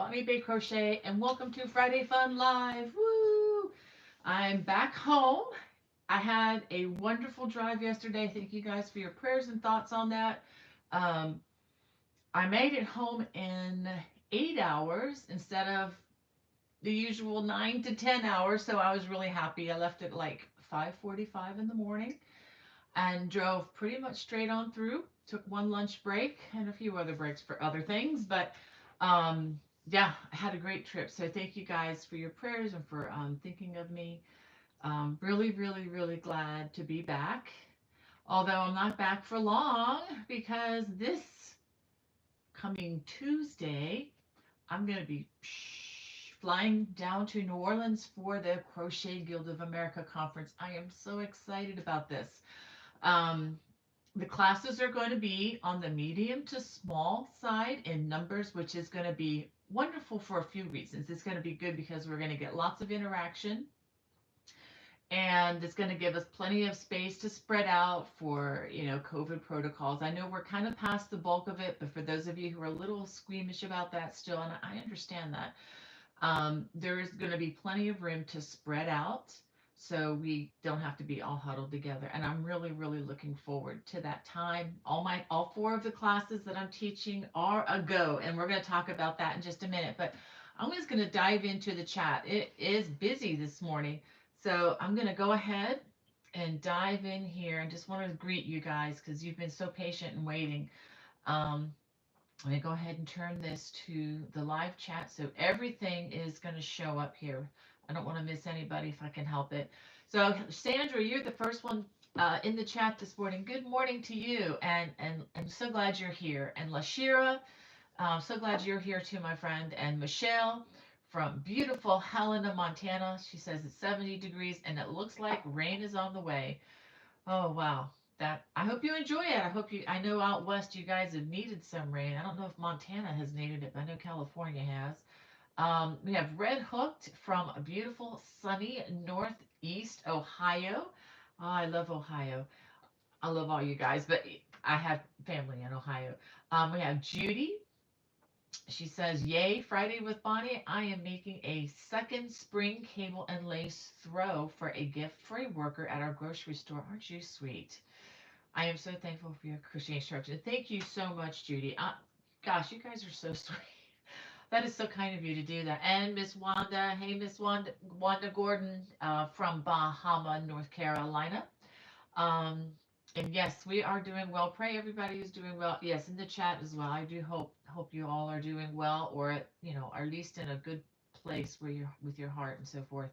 Bonnie Bay Crochet, and welcome to Friday Fun Live. Woo! I'm back home. I had a wonderful drive yesterday. Thank you guys for your prayers and thoughts on that. Um, I made it home in 8 hours instead of the usual 9 to 10 hours, so I was really happy. I left at like 5:45 in the morning and drove pretty much straight on through. Took one lunch break and a few other breaks for other things, but yeah, I had a great trip. So thank you guys for your prayers and for thinking of me. Really, really, really glad to be back. Although I'm not back for long because this coming Tuesday, I'm going to be flying down to New Orleans for the Crochet Guild of America conference. I am so excited about this. Um, the classes are going to be on the medium to small side in numbers, which is going to be wonderful for a few reasons. It's going to be good because we're going to get lots of interaction and it's going to give us plenty of space to spread out for, COVID protocols. I know we're kind of past the bulk of it, but for those of you who are a little squeamish about that still, and I understand that, there is going to be plenty of room to spread out so we don't have to be all huddled together. And I'm really, really looking forward to that time. All four of the classes that I'm teaching are a go, and we're going to talk about that in just a minute. But I'm just going to dive into the chat. It is busy this morning, so I'm going to go ahead and dive in here and just want to greet you guys because you've been so patient and waiting. Um, Let me go ahead and turn this to the live chat so everything is going to show up here. I don't want to miss anybody if I can help it. So, Sandra, you're the first one in the chat this morning. Good morning to you, and I'm so glad you're here. And Lashira, so glad you're here too, my friend. And Michelle from beautiful Helena, Montana. She says it's 70 degrees and it looks like rain is on the way. Oh wow. That I hope you enjoy it. I know out west you guys have needed some rain. I don't know if Montana has needed it, but I know California has. We have Red Hooked from a beautiful sunny northeast Ohio. Oh, I love Ohio. I love all you guys, but I have family in Ohio. We have Judy. She says, "Yay, Friday with Bonnie. I am making a second spring cable and lace throw for a gift for a worker at our grocery store. Aren't you sweet?" I am so thankful for your crochet instruction. Thank you so much, Judy. Gosh, you guys are so sweet. That is so kind of you to do that. And Miss Wanda, hey, Miss Wanda Gordon from Bahama, North Carolina. Um, and yes, we are doing well. Pray everybody is doing well. Yes, in the chat as well. I do hope you all are doing well, or at least in a good place where you're with your heart and so forth.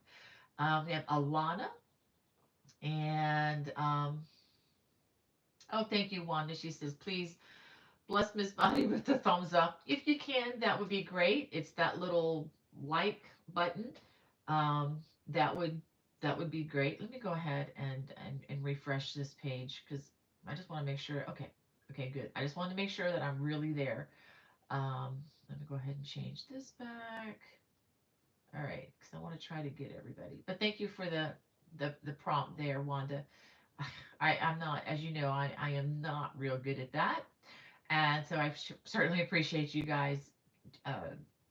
We have Alana and oh, thank you, Wanda. She says, please bless Miss Bonnie with the thumbs up. If you can, that would be great. It's that little like button. Um, that would that would be great. Let me go ahead and refresh this page because I just want to make sure. Okay, okay, good. I just want to make sure that I'm really there. Let me go ahead and change this back. All right, because I want to try to get everybody. But thank you for the prompt there, Wanda. I'm not, as you know, I am not real good at that. And so I certainly appreciate you guys uh,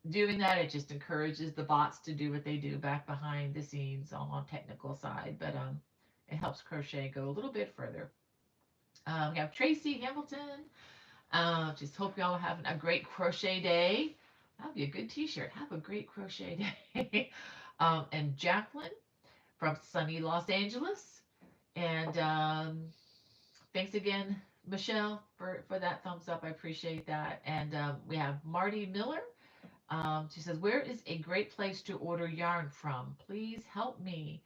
doing that. It just encourages the bots to do what they do back behind the scenes on technical side. But it helps crochet go a little bit further. We have Tracy Hamilton. Just hope y'all are having a great crochet day. That'd be a good t-shirt. Have a great crochet day. And Jacqueline from sunny Los Angeles. And thanks again, Michelle, for that thumbs up. I appreciate that. And we have Marty Miller. She says, where is a great place to order yarn from? Please help me.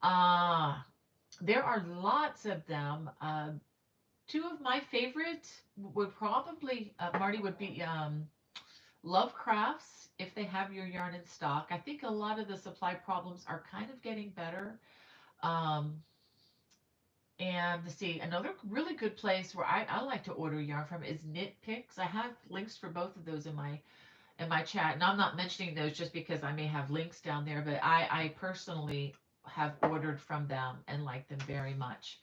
There are lots of them. Two of my favorite would probably, Marty, would be Love Crafts, if they have your yarn in stock. I think a lot of the supply problems are kind of getting better. Um, and to see, another really good place where I like to order yarn from is Knit Picks. I have links for both of those in my chat, and I'm not mentioning those just because I may have links down there, but I personally have ordered from them and like them very much.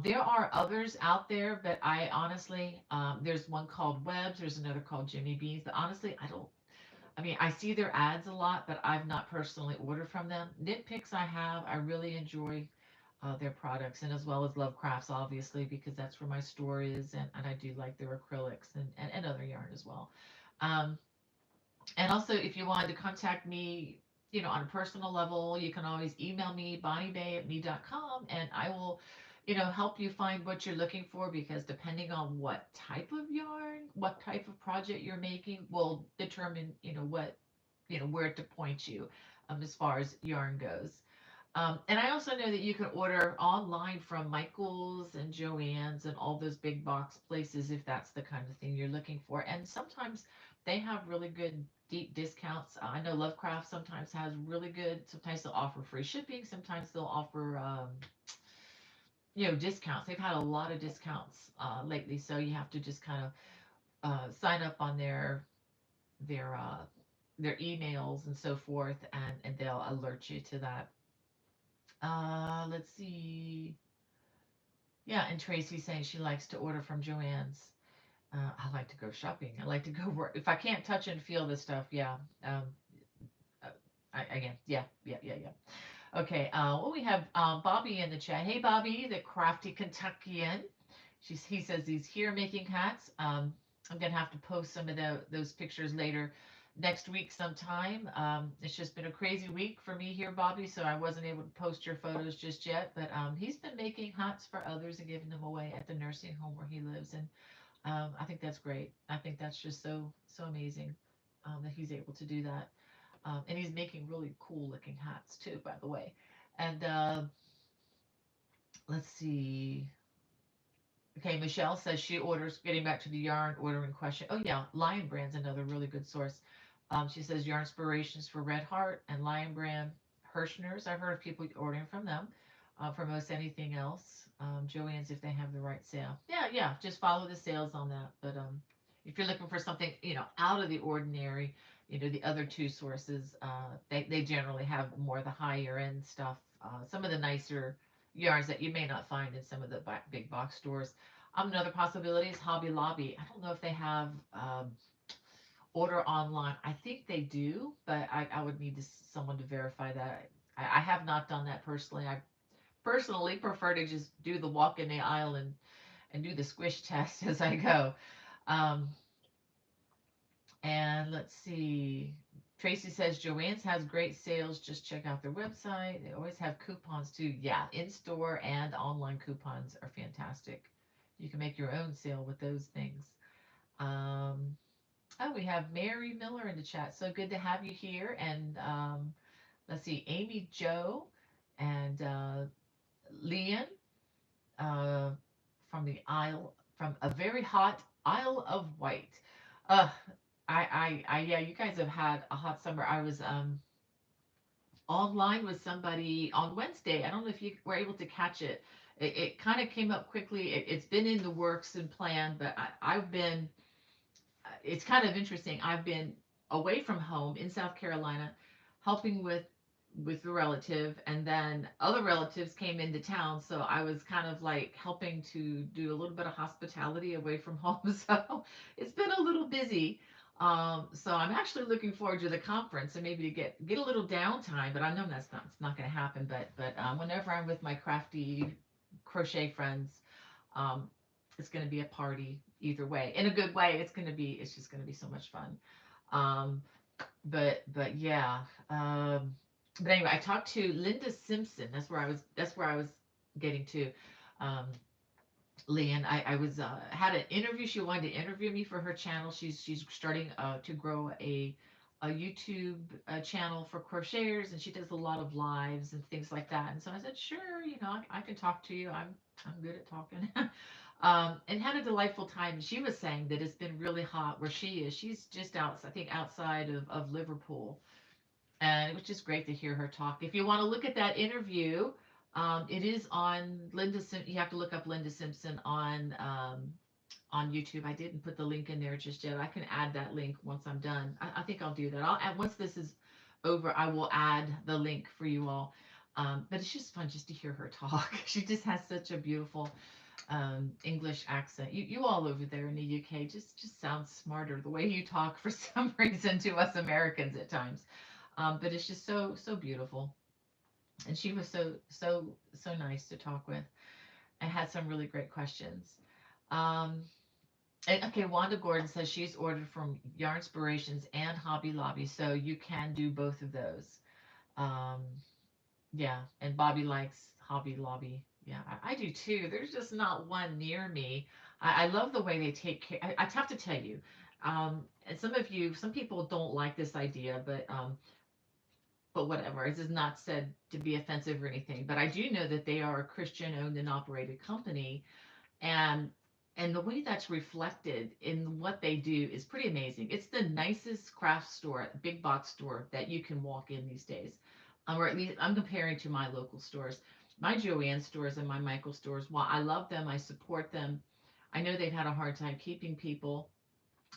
There are others out there, but I honestly, there's one called Webs, there's another called Jimmy Beans, but honestly, I mean, I see their ads a lot, but I've not personally ordered from them. Knit Picks I have. I really enjoy their products, and as well as Love Crafts, obviously, because that's where my store is, and I do like their acrylics and other yarn as well. Um, and also, if you wanted to contact me, on a personal level, you can always email me, bonniebay@me.com, and I will, help you find what you're looking for, because depending on what type of yarn, what type of project you're making will determine, where to point you, as far as yarn goes. And I also know that you can order online from Michael's and Joann's and all those big box places if that's the kind of thing you're looking for. And sometimes they have really good deep discounts. I know Lovecraft sometimes has really good. Sometimes they'll offer free shipping. Sometimes they'll offer discounts. They've had a lot of discounts lately, so you have to just kind of sign up on their uh, their emails and so forth, and they'll alert you to that. Let's see. Yeah, and Tracy's saying she likes to order from Joann's. I like to go shopping. I like to go work. If I can't touch and feel this stuff, yeah. Um, uh, again, yeah, yeah, yeah, yeah. Okay. Well, we have Bobby in the chat. Hey, Bobby, the crafty Kentuckian. He says he's here making hats. I'm gonna have to post some of those pictures later next week sometime. It's just been a crazy week for me here, Bobby, so I wasn't able to post your photos just yet. But he's been making hats for others and giving them away at the nursing home where he lives, and I think that's great. I think that's just so amazing that he's able to do that. And he's making really cool looking hats too, by the way. And let's see. Okay, Michelle says she orders, getting back to the yarn ordering question. Oh, yeah, Lion Brand's another really good source. She says yarn inspirations for Red Heart and Lion Brand Hirschner's. I've heard of people ordering from them for most anything else. Joann's, if they have the right sale. Yeah, yeah, just follow the sales on that. But if you're looking for something, out of the ordinary, the other two sources, they generally have more of the higher end stuff, some of the nicer yarns that you may not find in some of the big box stores. Another possibility is Hobby Lobby. I don't know if they have order online. I think they do, but I would need someone to verify that. I have not done that personally. I personally prefer to just do the walk in the aisle and do the squish test as I go. Um, and let's see. Tracy says Joann's has great sales. Just check out their website. They always have coupons too. Yeah, in store and online coupons are fantastic. You can make your own sale with those things. Um, oh, we have Mary Miller in the chat. So good to have you here. And let's see, Amy Joe and Leon uh, from the Isle, from a very hot Isle of Wight. Uh, yeah, you guys have had a hot summer. I was online with somebody on Wednesday. I don't know if you were able to catch it. It kind of came up quickly. It's been in the works and planned, but I've been, it's kind of interesting. I've been away from home in South Carolina, helping with a relative, and then other relatives came into town, so I was kind of like helping to do a little bit of hospitality away from home. So it's been a little busy. So I'm actually looking forward to the conference and maybe to get a little downtime, but I know that's not, it's not going to happen. But whenever I'm with my crafty crochet friends, um, it's going to be a party either way. In a good way, it's just going to be so much fun. Um, but yeah. But anyway, I talked to Linda Simpson. That's where I was getting to. Um, Leanne, I was had an interview. She wanted to interview me for her channel. She's starting to grow a YouTube channel for crocheters, and she does a lot of lives and things like that. And so I said, sure, I can talk to you. I'm good at talking. And had a delightful time. And she was saying that it's been really hot where she is. She's just I think outside of Liverpool, and it was just great to hear her talk. If you want to look at that interview, it is on Linda. You have to look up Linda Simpson on YouTube. I didn't put the link in there just yet. I can add that link once I'm done. I think I'll do that. I'll add once this is over. I will add the link for you all. But it's just fun just to hear her talk. She just has such a beautiful English accent. You all over there in the UK just sound smarter the way you talk for some reason to us Americans at times. But it's just so beautiful. And she was so nice to talk with and had some really great questions. Um, and, okay, Wanda Gordon says she's ordered from Yarn Inspirations and Hobby Lobby, so you can do both of those. Um, yeah, and Bobby likes Hobby Lobby. Yeah, I do too. There's just not one near me. I love the way they take care. I have to tell you, and some people don't like this idea, but whatever. This is not said to be offensive or anything. But I do know that they are a Christian owned and operated company, and and the way that's reflected in what they do is pretty amazing. It's the nicest craft store, big box store that you can walk in these days, or at least I'm comparing to my local stores. My Joanne stores and my Michael stores, while I love them, I support them, I know they've had a hard time keeping people,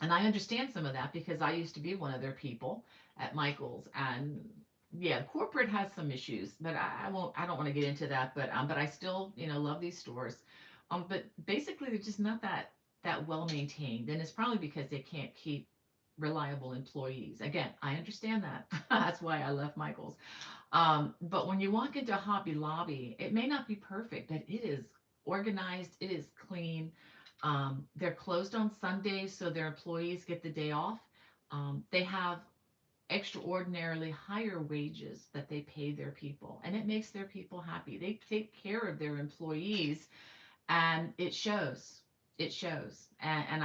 and I understand some of that because I used to be one of their people at Michael's, and yeah, corporate has some issues, but I won't. I don't want to get into that, but I still love these stores, but basically they're just not that well maintained, and it's probably because they can't keep reliable employees. Again, I understand that. That's why I left Michael's. But when you walk into Hobby Lobby, it may not be perfect, but it is organized, it is clean. They're closed on Sundays, so their employees get the day off. They have extraordinarily higher wages that they pay their people, and it makes their people happy. They take care of their employees, and it shows. It shows. And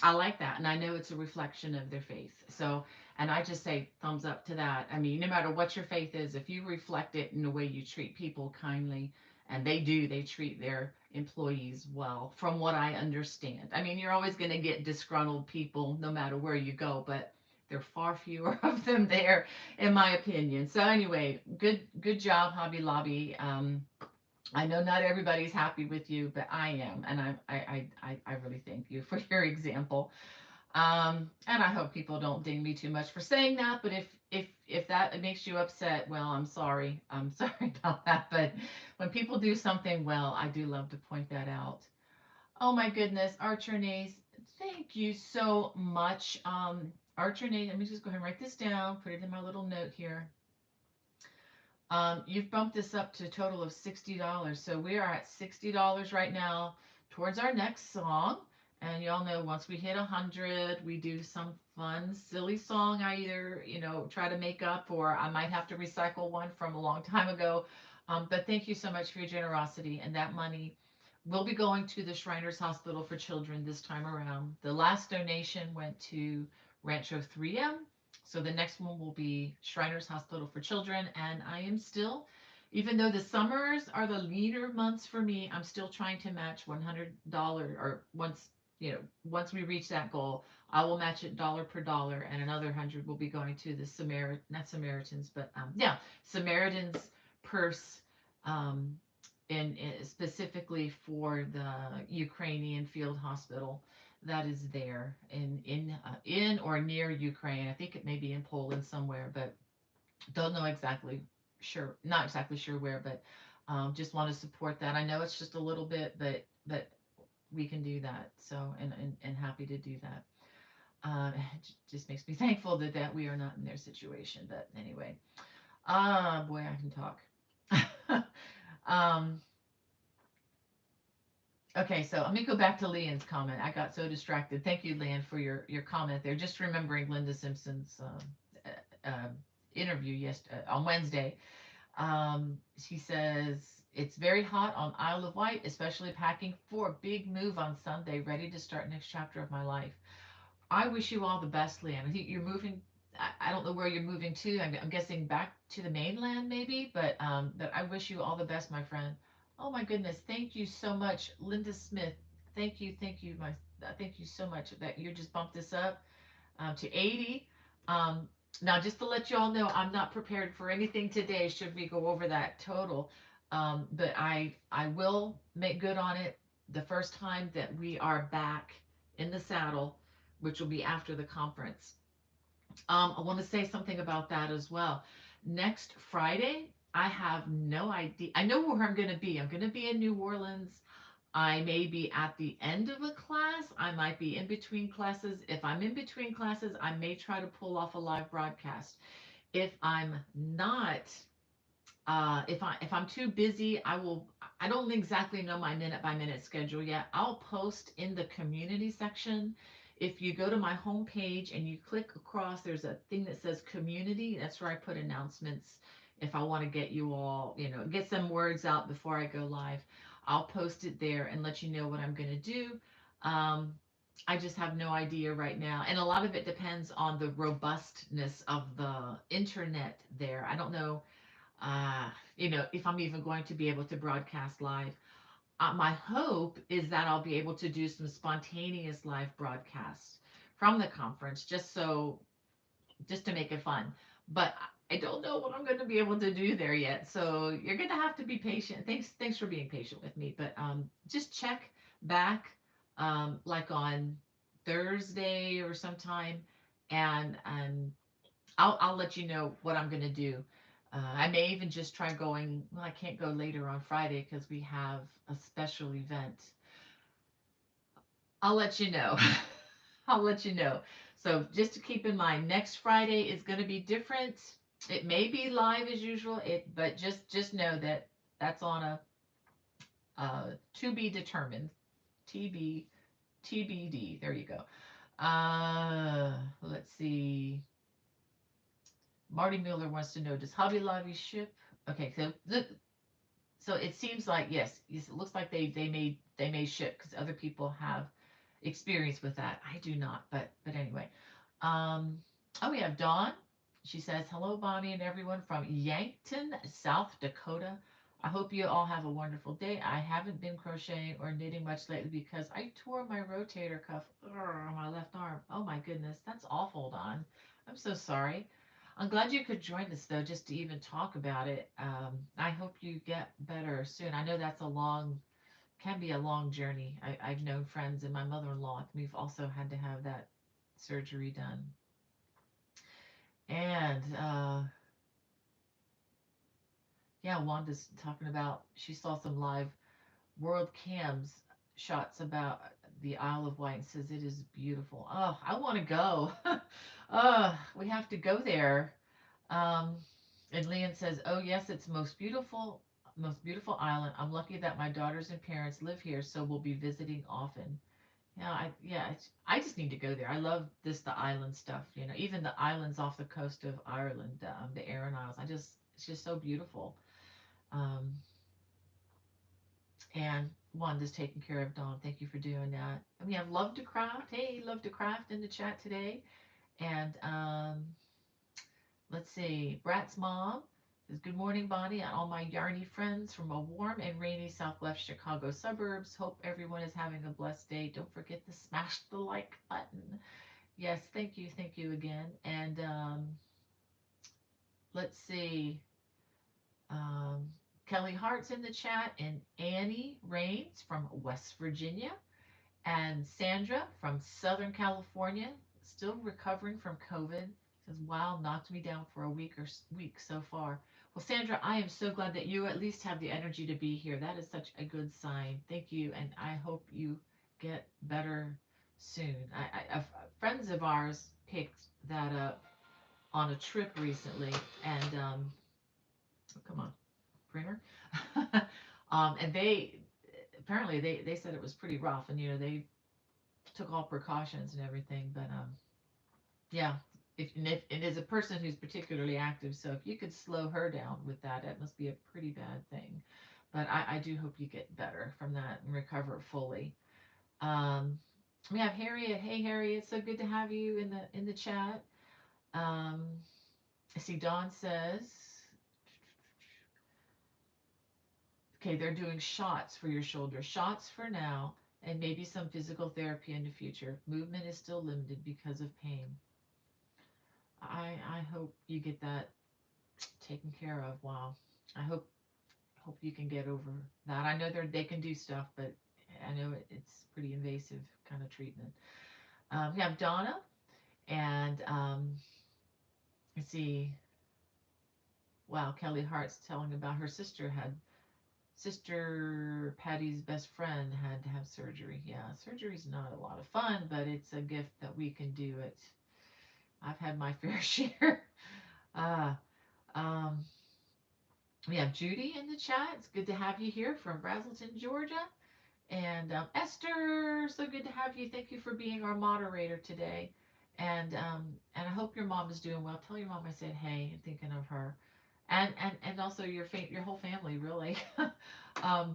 I like that. And I know it's a reflection of their faith. So, and I just say thumbs up to that. I mean, no matter what your faith is, if you reflect it in the way you treat people kindly, and they do, they treat their employees well, from what I understand. I mean, you're always going to get disgruntled people no matter where you go, but there are far fewer of them there, in my opinion. So anyway, good job, Hobby Lobby. I know not everybody's happy with you, but I am, and I really thank you for your example. And I hope people don't ding me too much for saying that. But if that makes you upset, well, I'm sorry. I'm sorry about that. But when people do something well, I do love to point that out. Oh my goodness, Archernays, thank you so much. Archernays, let me just go ahead and write this down. Put it in my little note here. You've bumped this up to a total of $60. So we are at $60 right now towards our next song. And y'all know once we hit 100, we do some fun, silly song I either, try to make up, or I might have to recycle one from a long time ago. But thank you so much for your generosity. And that money will be going to the Shriners Hospital for Children this time around. The last donation went to Rancho 3M, so the next one will be Shriners Hospital for Children. And I am still, even though the summers are the leaner months for me, I'm still trying to match $100, or once we reach that goal, I will match it dollar per dollar, and another 100 will be going to the not Samaritans, but yeah, Samaritans purse, um, in specifically for the Ukrainian field hospital that is there in or near Ukraine. I think it may be in Poland somewhere, but don't know exactly sure, not exactly sure where, but just want to support that. I know it's just a little bit, but we can do that. So and happy to do that. It just makes me thankful that we are not in their situation. But anyway, boy, I can talk. um, Okay, so let me go back to Leanne's comment. I got so distracted. Thank you, Leanne, for your comment there. Just remembering Linda Simpson's interview on Wednesday. She says, it's very hot on Isle of Wight, especially packing for a big move on Sunday, ready to start next chapter of my life. I wish you all the best, Leanne. I think you're moving. I don't know where you're moving to. I'm guessing back to the mainland, maybe. But I wish you all the best, my friend. Oh my goodness, thank you so much, Linda Smith. Thank you, thank you so much that you just bumped this up to 80. Now, just to let you all know, I'm not prepared for anything today. Should we go over that total? But I will make good on it the first time that we are back in the saddle, which will be after the conference. I want to say something about that as well. Next Friday, I have no idea. I know where I'm going to be. I'm going to be in New Orleans. I may be at the end of a class. I might be in between classes. If I'm in between classes, I may try to pull off a live broadcast. If I'm not, if I'm too busy, I will. I don't exactly know my minute by minute schedule yet. I'll post in the community section. If you go to my homepage and you click across, there's a thing that says community. That's where I put announcements. If I want to get you all, get some words out before I go live, I'll post it there and let you know what I'm going to do. Um, I just have no idea right now. And a lot of it depends on the robustness of the internet there. I don't know uh, if I'm even going to be able to broadcast live. My hope is that I'll be able to do some spontaneous live broadcasts from the conference, just to make it fun. But I don't know what I'm going to be able to do there yet, so you're going to have to be patient. Thanks for being patient with me. But just check back, like on Thursday or sometime, and I'll let you know what I'm gonna do. I may even just try going. Well, I can't go later on Friday because we have a special event. I'll let you know. I'll let you know. So just to keep in mind, next Friday is going to be different. It may be live as usual. But just know that that's on a to be determined. TB TBD. There you go. Let's see. Marty Miller wants to know, does Hobby Lobby ship? Okay, so it seems like yes, it looks like they may ship because other people have experience with that. I do not, but anyway. Um, oh, we have Dawn. She says, "Hello, Bonnie and everyone from Yankton, South Dakota. I hope you all have a wonderful day. I haven't been crocheting or knitting much lately because I tore my rotator cuff on my left arm. Oh my goodness, that's awful, Dawn. I'm so sorry. I'm glad you could join us though, just to even talk about it. I hope you get better soon. I know that's can be a long journey. I've known friends and my mother-in-law. We've also had to have that surgery done. And yeah, Wanda's talking about she saw some live world cams shots about the Isle of Wight and says it is beautiful. Oh, I want to go. We have to go there. Um, and Leon says, "Oh yes, it's most beautiful island. I'm lucky that my daughters and parents live here, so we'll be visiting often." I just need to go there. I love the island stuff. Even the islands off the coast of Ireland, the Aran Isles. It's just so beautiful. Um, and Wanda's taking care of Dawn. Thank you for doing that. And we have Love to Craft. Hey, Love to Craft in the chat today. And let's see, Brat's mom says, "Good morning, Bonnie, and all my yarny friends from a warm and rainy southwest Chicago suburbs. Hope everyone is having a blessed day. Don't forget to smash the like button." Yes, thank you again. And let's see, um, Kelly Hart's in the chat, and Annie Rains from West Virginia, and Sandra from Southern California, still recovering from COVID. Says, "Wow, knocked me down for a week so far." Well, Sandra, I am so glad that you at least have the energy to be here. That is such a good sign. Thank you, and I hope you get better soon. Friends of ours picked that up on a trip recently, and oh, come on, printer. And they apparently they said it was pretty rough, and they took all precautions and everything. But yeah, if it is a person who's particularly active, so if you could slow her down with that, it must be a pretty bad thing. But I do hope you get better from that and recover fully. Um, we have Harriet. Hey Harriet, so good to have you in the chat. Um, I see Dawn says, okay, they're doing shots for your shoulder, shots for now, and maybe some physical therapy in the future. Movement is still limited because of pain. I hope you get that taken care of. Wow. I hope you can get over that. I know they can do stuff, but I know it's pretty invasive kind of treatment. We have Donna, and let's see. Wow, Kelly Hart's telling about her sister Patty's best friend had to have surgery. Yeah, surgery's not a lot of fun, but it's a gift that we can do it. I've had my fair share. Uh, um, we have Judy in the chat. It's good to have you here from Brazelton, Georgia. And Esther, so good to have you. Thank you for being our moderator today. And I hope your mom is doing well. Tell your mom I said hey and thinking of her, and also your whole family really. um,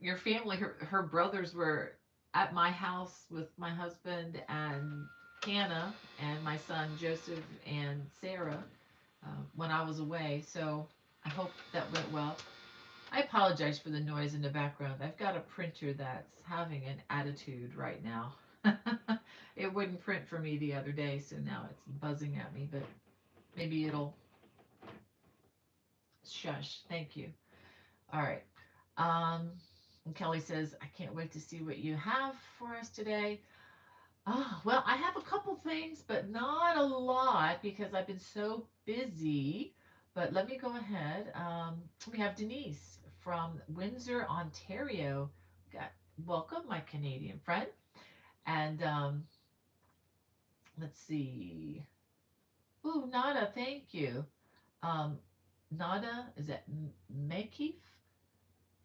your family, her brothers were at my house with my husband and Hannah and my son Joseph and Sarah when I was away. So I hope that went well. I apologize for the noise in the background. I've got a printer that's having an attitude right now. It wouldn't print for me the other day, so now it's buzzing at me, but maybe it'll shush. Thank you. All right. Um, and Kelly says, I can't wait to see what you have for us today. Oh, well, I have a couple things, but not a lot because I've been so busy. But let me go ahead. We have Denise from Windsor, Ontario. Got welcome, my Canadian friend. And let's see. Ooh, Nada, thank you. Um, Nada, is that Mekif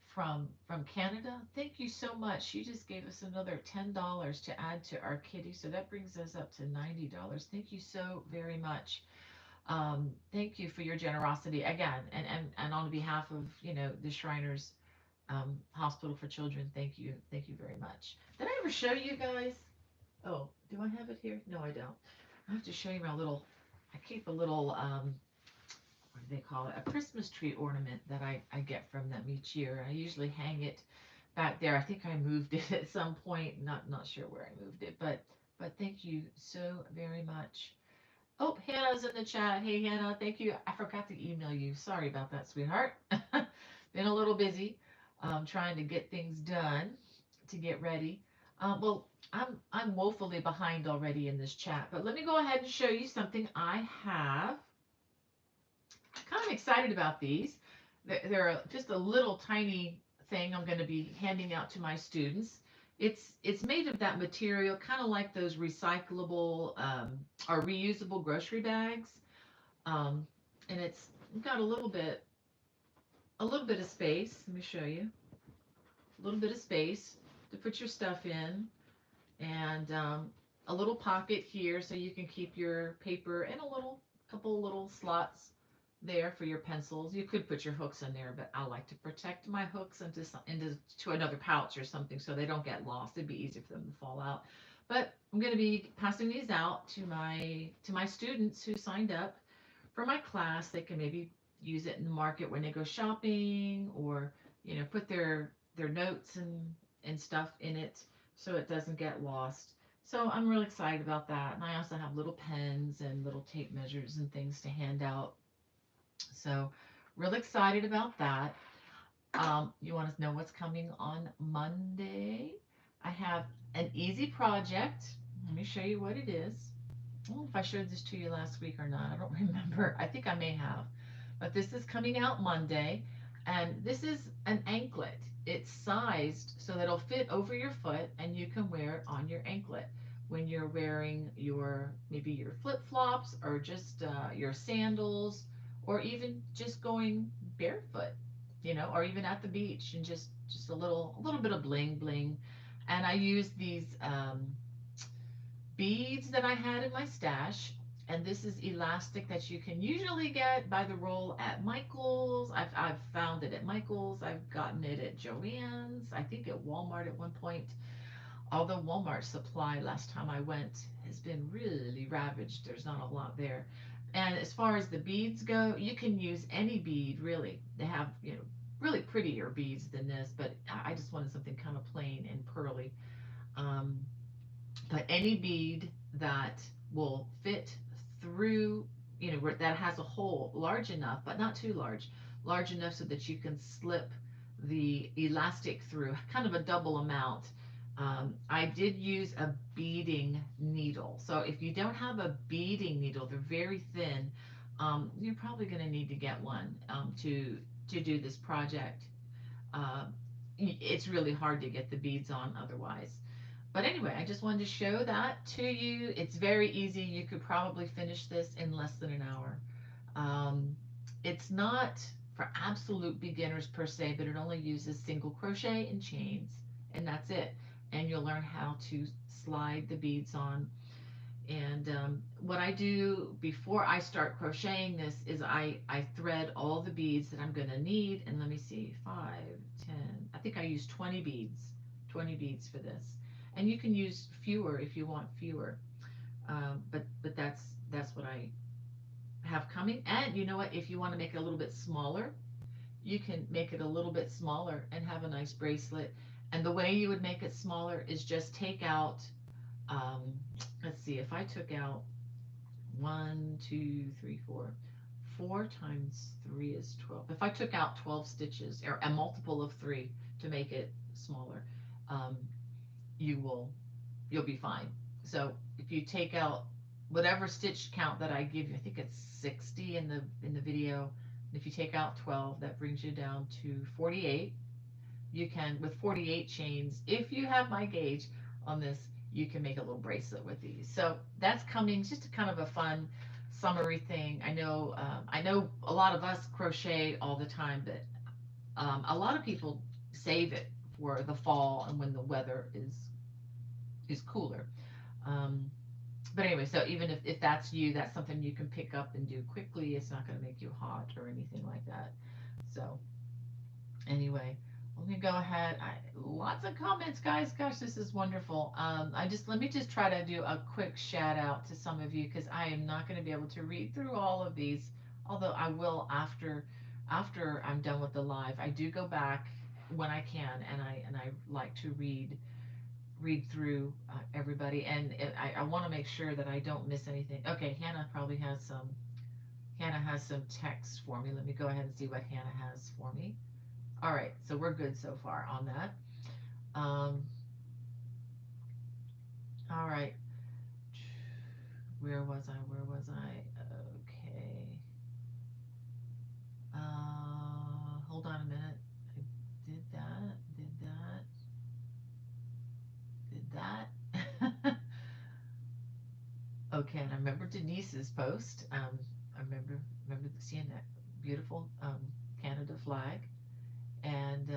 from Canada? Thank you so much. She just gave us another $10 to add to our kitty, so that brings us up to $90. Thank you so very much. Thank you for your generosity again, and on behalf of the Shriners Hospital for Children. Thank you very much. Did I ever show you guys? Oh, do I have it here? No, I don't. I have to show you my little. I keep a little what do they call it? A Christmas tree ornament that I get from them each year. I usually hang it back there. I think I moved it at some point. Not sure where I moved it, but thank you so very much. Oh, Hannah's in the chat. Hey, Hannah, thank you. I forgot to email you. Sorry about that, sweetheart. Been a little busy trying to get things done to get ready. Well, I'm woefully behind already in this chat, but let me go ahead and show you something I have. Kind of excited about these. They're just a little tiny thing I'm going to be handing out to my students. It's made of that material, kind of like those recyclable or reusable grocery bags, um, and it's got a little bit of space. Let me show you a little bit of space to put your stuff in, and a little pocket here so you can keep your paper and a couple little slots there for your pencils. You could put your hooks in there, but I like to protect my hooks into another pouch or something so they don't get lost. It'd be easy for them to fall out. But I'm going to be passing these out to my students who signed up for my class. They can maybe use it in the market when they go shopping, or put their notes and stuff in it so it doesn't get lost. So I'm really excited about that. And I also have little pens and little tape measures and things to hand out. So really excited about that. You want to know what's coming on Monday? I have an easy project. Let me show you what it is. I don't know if I showed this to you last week or not. I don't remember. I think I may have. But this is coming out Monday. And this is an anklet. It's sized so that it'll fit over your foot and you can wear it on your anklet when you're wearing maybe your flip-flops or just your sandals, or even just going barefoot, or even at the beach, and just a little bit of bling bling. And I use these beads that I had in my stash. And this is elastic that you can usually get by the roll at Michael's. I've found it at Michael's. I've gotten it at Joann's. I think at Walmart at one point. Although Walmart supply last time I went has been really ravaged. There's not a lot there. And as far as the beads go, you can use any bead really. They have, really prettier beads than this, but I just wanted something kind of plain and pearly. Um, but any bead that will fit through, that has a hole large enough, but not too large enough so that you can slip the elastic through, kind of a double amount. I did use a beading needle. So if you don't have a beading needle, they're very thin. you're probably going to need to get one to do this project. Uh, it's really hard to get the beads on otherwise. But anyway, I just wanted to show that to you. It's very easy. You could probably finish this in less than an hour. Um, it's not for absolute beginners per se, but it only uses single crochet and chains, and that's it. And you'll learn how to slide the beads on. And what I do before I start crocheting this is I thread all the beads that I'm going to need. And let me see, 5, 10, I think I use 20 beads for this. And you can use fewer if you want fewer. But that's what I have coming. And you know what? If you want to make it a little bit smaller, you can make it a little bit smaller and have a nice bracelet. And the way you would make it smaller is just take out, um, let's see, if I took out 1, 2, 3, 4, 4 times 3 is 12. If I took out 12 stitches or a multiple of 3 to make it smaller, um, you will you'll be fine. So if you take out whatever stitch count that I give you, I think it's 60 in the video. If you take out 12, that brings you down to 48. You can, with 48 chains, if you have my gauge on this, you can make a little bracelet with these. So that's coming, just a kind of a fun summery thing. I know a lot of us crochet all the time, but a lot of people save it for the fall and when the weather is cooler. Um, but anyway, so even if that's you, that's something you can pick up and do quickly. It's not going to make you hot or anything like that. So anyway, let me go ahead. Lots of comments, guys. Gosh, this is wonderful. Let me just try to do a quick shout out to some of you because I am not going to be able to read through all of these, although I will after I'm done with the live. I do go back when I can, and I like to read through everybody, and I want to make sure that I don't miss anything. Okay, Hannah has some text for me. Let me go ahead and see what Hannah has for me. All right, so we're good so far on that. All right, where was I? Okay. Hold on a minute. I did that. Okay, and I remember Denise's post. I remember seeing that beautiful Canada flag. And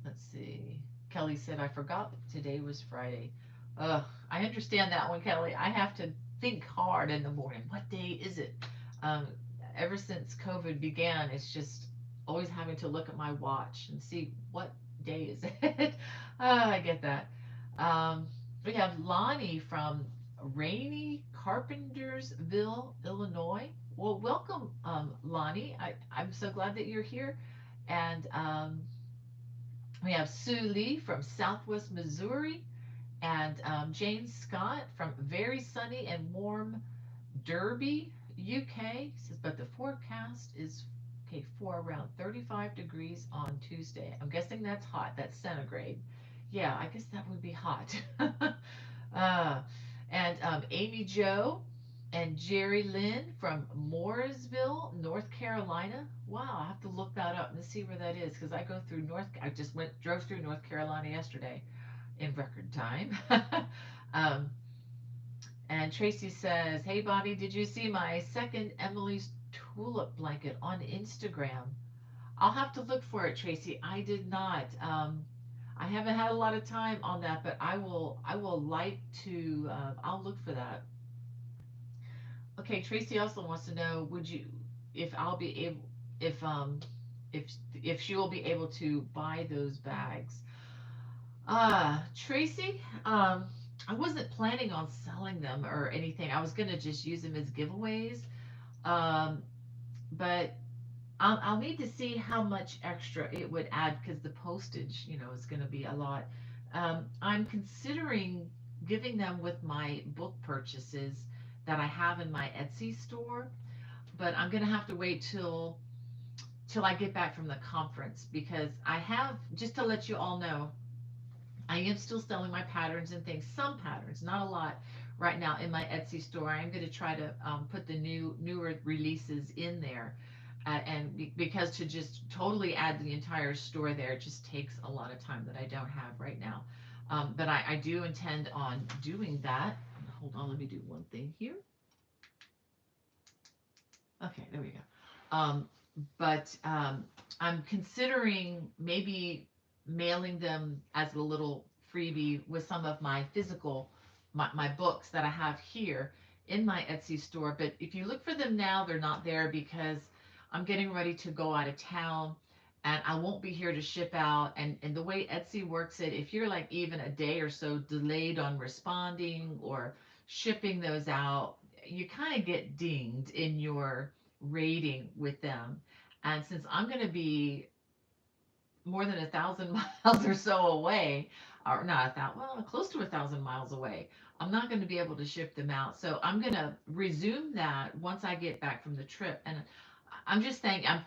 let's see. Kelly said, I forgot today was Friday. Ugh, I understand that one, Kelly. I have to think hard in the morning. What day is it? Um, Ever since COVID began, it's just always having to look at my watch and see what day is it. I get that. Um, we have Lonnie from rainy Carpentersville, Illinois. Well, welcome, Lonnie. I'm so glad that you're here. And we have Sue Lee from Southwest Missouri, and Jane Scott from very sunny and warm Derby, UK. Says, but the forecast is okay for around 35 degrees on Tuesday. I'm guessing that's hot. That's centigrade. Yeah, I guess that would be hot. uh, and Amy Jo and Jerry Lynn from Mooresville, North Carolina. Wow, I have to look that up and see where that is because I just drove through North Carolina yesterday in record time. um, and Tracy says, hey Bonnie, did you see my second Emily's tulip blanket on Instagram? I'll have to look for it, Tracy. I did not. I haven't had a lot of time on that, but I will like to, I'll look for that. Okay, Tracy also wants to know, if I'll be able, if, if, if she will be able to buy those bags. Tracy, I wasn't planning on selling them or anything. I was gonna just use them as giveaways. Um, but I'll need to see how much extra it would add because the postage, is gonna be a lot. I'm considering giving them with my book purchases that I have in my Etsy store, but I'm gonna have to wait till I get back from the conference because I have, just to let you all know, I am still selling my patterns and things, some patterns, not a lot. right now in my Etsy store. I'm going to try to put the newer releases in there. Because to just totally add the entire store there just takes a lot of time that I don't have right now. But I do intend on doing that. Hold on, let me do one thing here. Okay, there we go. But I'm considering maybe mailing them as a little freebie with some of my physical, my books that I have here in my Etsy store. But if you look for them now, they're not there because I'm getting ready to go out of town and I won't be here to ship out. And the way Etsy works it, if you're like even a day or so delayed on responding or shipping those out, you kind of get dinged in your rating with them. And since I'm going to be more than 1,000 miles or so away, or not a thousand, well, close to 1,000 miles away, I'm not going to be able to ship them out. So I'm going to resume that once I get back from the trip. And I'm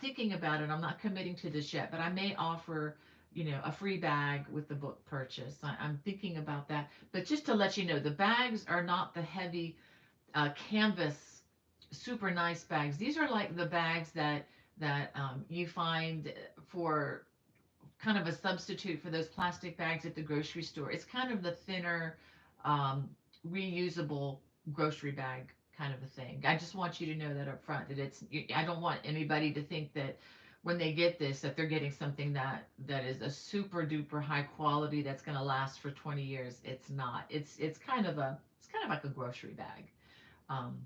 thinking about it. I'm not committing to this yet, but I may offer, a free bag with the book purchase. I'm thinking about that. But just to let you know, the bags are not the heavy canvas, super nice bags. These are like the bags that you find for kind of a substitute for those plastic bags at the grocery store. It's kind of the thinner, um, reusable grocery bag kind of a thing. I just want you to know that up front that I don't want anybody to think that when they get this that they're getting something that is a super duper high quality that's going to last for 20 years. It's not. It's kind of like a grocery bag. Um,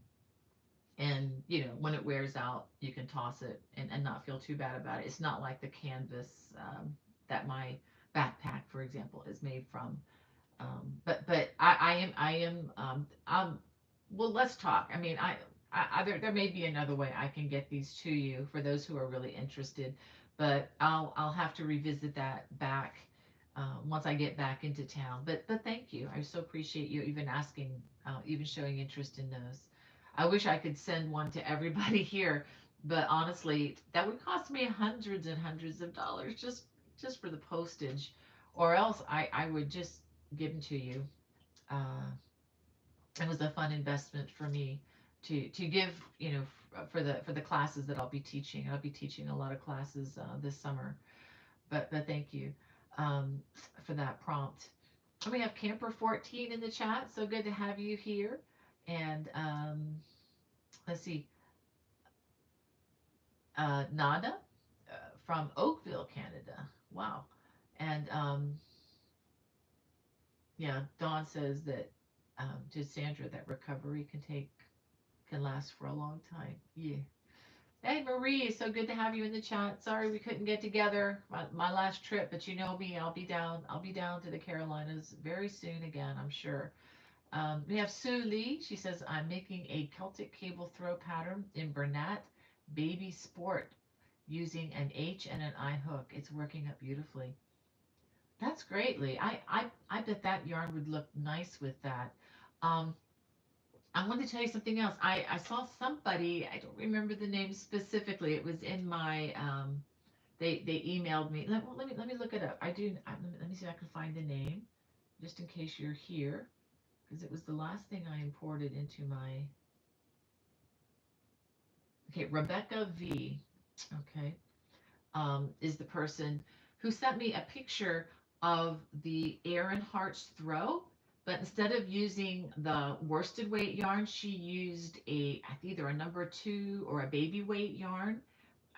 and when it wears out you can toss it and not feel too bad about it. It's not like the canvas that my backpack for example is made from. But well, let's talk. I mean, there may be another way I can get these to you for those who are really interested, but I'll have to revisit that back once I get back into town. But thank you. I so appreciate you even asking, even showing interest in those. I wish I could send one to everybody here, but honestly, that would cost me hundreds and hundreds of dollars just for the postage, or else I would just give them to you. Uh, it was a fun investment for me to give, for the classes that I'll be teaching. I'll be teaching a lot of classes this summer. But thank you for that prompt. And we have Camper 14 in the chat. So good to have you here. And let's see, Nada from Oakville, Canada. Wow. And yeah, Dawn says that to Sandra that recovery can last for a long time. Yeah. Hey Marie, so good to have you in the chat. Sorry we couldn't get together my last trip, but you know me, I'll be down. I'll be down to the Carolinas very soon again, I'm sure. We have Sue Lee. She says I'm making a Celtic cable throw pattern in Bernat Baby Sport using an H and an I hook. It's working up beautifully. That's great, Lee. I bet that yarn would look nice with that. Um, I wanted to tell you something else. I saw somebody, I don't remember the name specifically. It was in my they emailed me. Let me look it up. Let me see if I can find the name just in case you're here because it was the last thing I imported into my. Okay, Rebecca V. Okay, is the person who sent me a picture of the Aran Hart's throw, but instead of using the worsted weight yarn, she used either a number two or a baby weight yarn.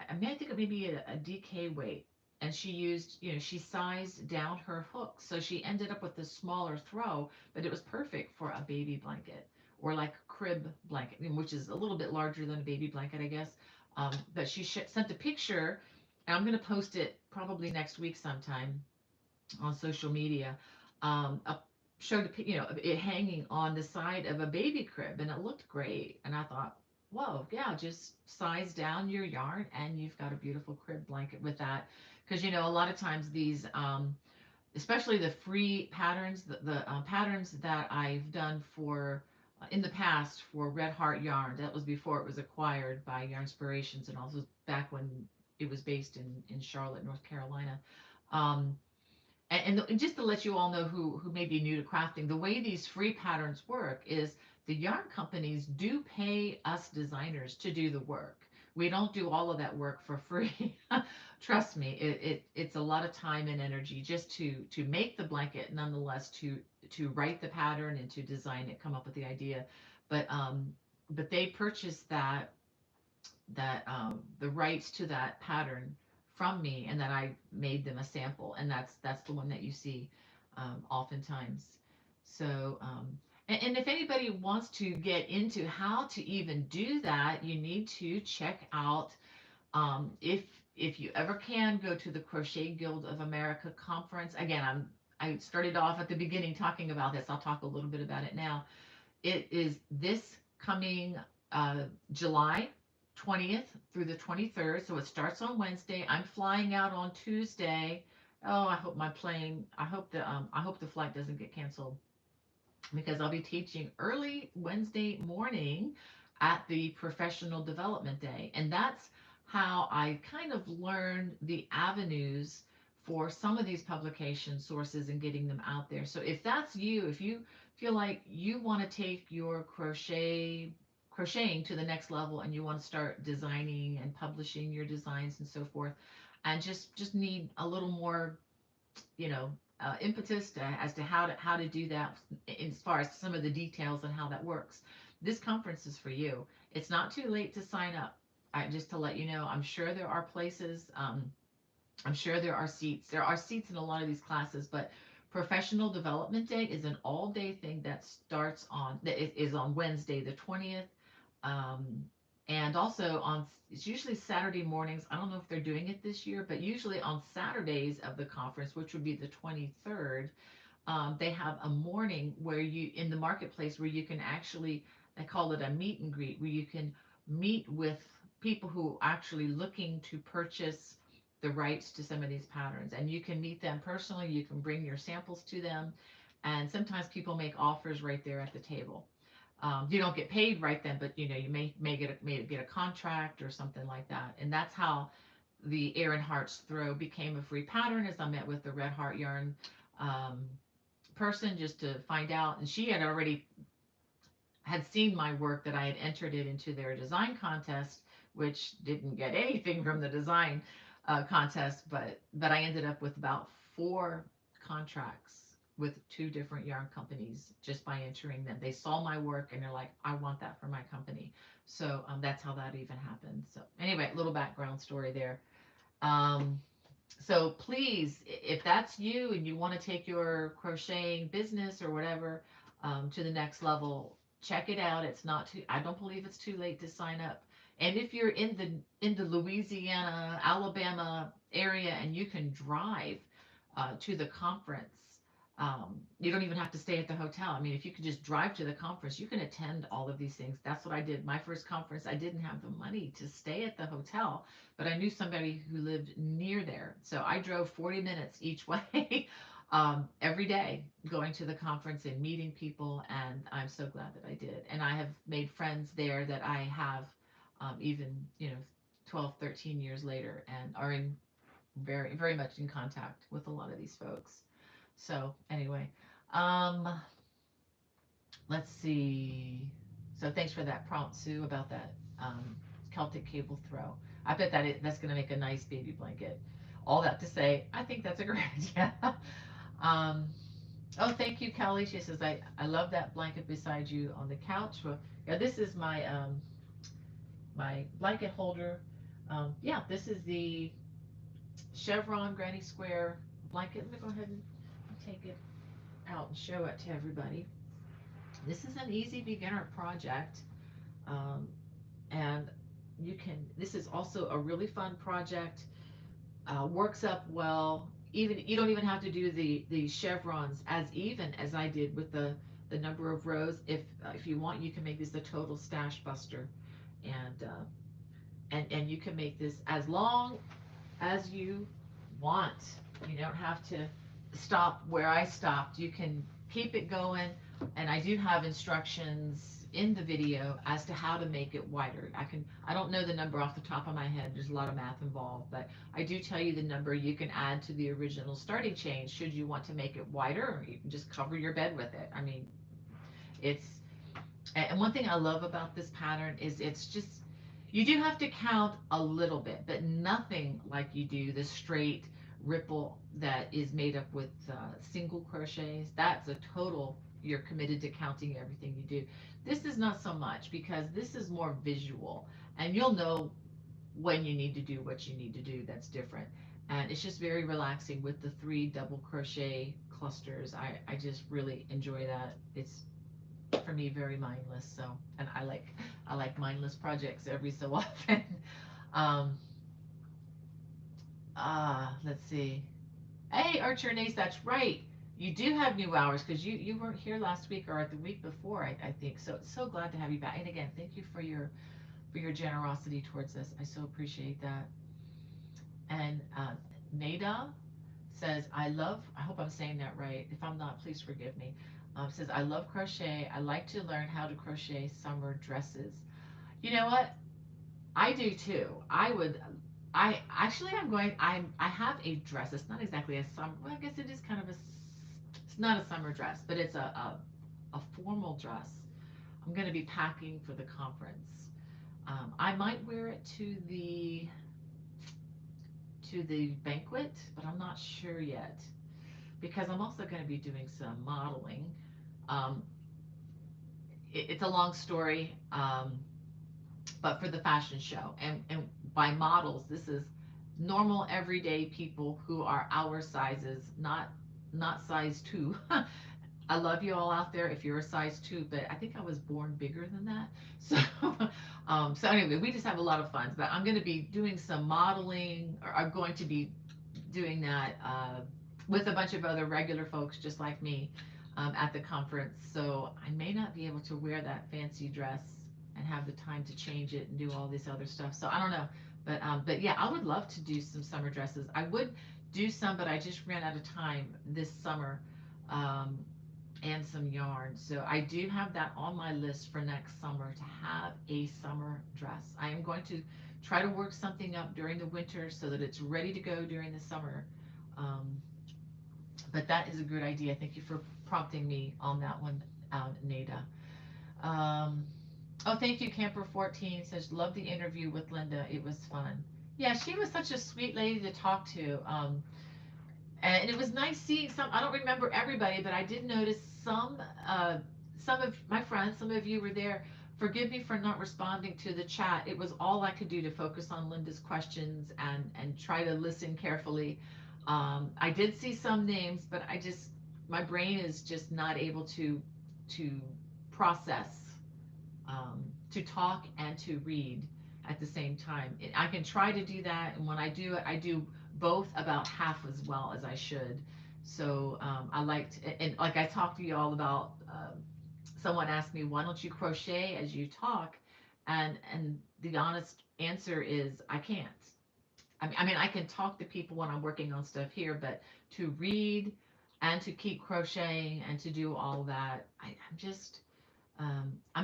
I think it may be a DK weight. And she used, she sized down her hook. So she ended up with a smaller throw, but it was perfect for a baby blanket or like a crib blanket, which is a little bit larger than a baby blanket, I guess. But she sent a picture, and I'm going to post it probably next week sometime on social media. Showed it hanging on the side of a baby crib, and it looked great. And I thought, whoa, yeah, just size down your yarn, and you've got a beautiful crib blanket with that. Because a lot of times these, especially the free patterns, the patterns that I've done for in the past for Red Heart Yarn, that was before it was acquired by Yarnspirations, and also back when it was based in Charlotte, North Carolina. Um, and just to let you all know who may be new to crafting, the way these free patterns work is the yarn companies do pay us designers to do the work. We don't do all of that work for free. Trust me, it's a lot of time and energy just to make the blanket, nonetheless to write the pattern and to design it, come up with the idea. But they purchase that the rights to that pattern from me, and that I made them a sample, and that's the one that you see oftentimes. So and if anybody wants to get into how to even do that, you need to check out, if you ever can, go to the Crochet Guild of America conference. Again, I started off at the beginning talking about this. I'll talk a little bit about it now. It is this coming July 20th through the 23rd. So it starts on Wednesday. I'm flying out on Tuesday. Oh, I hope the flight doesn't get canceled, because I'll be teaching early Wednesday morning at the Professional Development Day. And that's how I kind of learned the avenues for some of these publication sources and getting them out there. So if that's you, if you feel like you want to take your crocheting to the next level, and you want to start designing and publishing your designs and so forth, and just need a little more, impetus as to how to do that, as far as some of the details and how that works. This conference is for you. It's not too late to sign up. Just to let you know, I'm sure there are places. I'm sure there are seats. There are seats in a lot of these classes, but Professional Development Day is an all-day thing that is on Wednesday the 20th. Um, and also it's usually Saturday mornings. I don't know if they're doing it this year, but usually on Saturdays of the conference, which would be the 23rd, they have a morning where in the marketplace, where you can actually, they call it a meet and greet, where you can meet with people who are actually looking to purchase the rights to some of these patterns. And you can meet them personally, you can bring your samples to them, and sometimes people make offers right there at the table. You don't get paid right then, but you may get a contract or something like that. And that's how the Aran Hearts Throw became a free pattern, as I met with the Red Heart Yarn um, person, just to find out. And she had seen my work, that I had entered it into their design contest, which didn't get anything from the design contest, but I ended up with about 4 contracts with 2 different yarn companies just by entering them. They saw my work and they're like, I want that for my company. So that's how that even happened. So anyway, a little background story there. Um, so please, if that's you and you want to take your crocheting business or whatever to the next level, check it out. It's not too, I don't believe it's too late to sign up. And if you're in the Louisiana, Alabama area, and you can drive to the conference, you don't even have to stay at the hotel. I mean, if you could just drive to the conference, you can attend all of these things. That's what I did. My first conference, I didn't have the money to stay at the hotel, but I knew somebody who lived near there. So I drove 40 minutes each way every day, going to the conference and meeting people. And I'm so glad that I did. And I have made friends there that I have even, 12, 13 years later, and are in very, very much in contact with a lot of these folks. So anyway, um, let's see. So thanks for that prompt, Sue, about that Celtic cable throw. I bet that's going to make a nice baby blanket. All that to say, I think that's a great idea. um, oh, thank you, Kelly. She says, I love that blanket beside you on the couch. Well, yeah, this is my blanket holder. Yeah, this is the chevron granny square blanket. Let me go ahead and take it out and show it to everybody. This is an easy beginner project, um, and this is also a really fun project. Works up well. Even you don't even have to do the chevrons as even as I did with the number of rows. If you want, you can make this a total stash buster, and and you can make this as long as you want. You don't have to stop where I stopped. You can keep it going, and I do have instructions in the video as to how to make it wider. I don't know the number off the top of my head. There's a lot of math involved, but I do tell you the number you can add to the original starting chain should you want to make it wider, or you can just cover your bed with it. I mean, it's and one thing I love about this pattern is it's just, you do have to count a little bit, but nothing like you do the straight ripple that is made up with single crochets. That's a total, you're committed to counting everything you do. This is not so much, because this is more visual, and you'll know when you need to do what you need to do. That's different. And it's just very relaxing with the 3 double crochet clusters. I just really enjoy that. It's, for me, very mindless. So, and I like mindless projects every so often. um let's see. Hey, Archer and Ace, that's right. You do have new hours, because you weren't here last week or the week before, I think. So so glad to have you back. And again, thank you for your generosity towards us. I so appreciate that. And Nada says, I hope I'm saying that right. If I'm not, please forgive me. Says, I love crochet. I like to learn how to crochet summer dresses. You know what? I do too. I actually, I have a dress. It's not exactly a summer, well, I guess it is kind of it's not a summer dress, but it's a formal dress. I'm going to be packing for the conference. I might wear it to the banquet, but I'm not sure yet, because I'm also going to be doing some modeling. Um, it's a long story, but for the fashion show, and by models, this is normal everyday people who are our sizes, not size 2. I love you all out there if you're a size 2, but I think I was born bigger than that. So, so anyway, we just have a lot of fun. But I'm going to be doing some modeling, or I'm going to be doing that with a bunch of other regular folks just like me at the conference. So I may not be able to wear that fancy dress and have the time to change it and do all this other stuff. So I don't know. But yeah, I would love to do some summer dresses. I would do some, but I just ran out of time this summer. Um, and some yarn. So I do have that on my list for next summer, to have a summer dress. I am going to try to work something up during the winter so that it's ready to go during the summer. Um, but that is a good idea. Thank you for prompting me on that one, Nada. Um, oh, thank you, Camper14 says, love the interview with Linda. It was fun. Yeah, she was such a sweet lady to talk to. And it was nice seeing some. I don't remember everybody, but I did notice uh, some of my friends, some of you were there. Forgive me for not responding to the chat. It was all I could do to focus on Linda's questions and try to listen carefully. I did see some names, but my brain is just not able to process, to talk and to read at the same time. I can try to do that, and when I do it, I do both about half as well as I should. So I liked, and like I talked to you all about, someone asked me, why don't you crochet as you talk? And the honest answer is I can't. I mean, I can talk to people when I'm working on stuff here, but to read and to keep crocheting and to do all that, I'm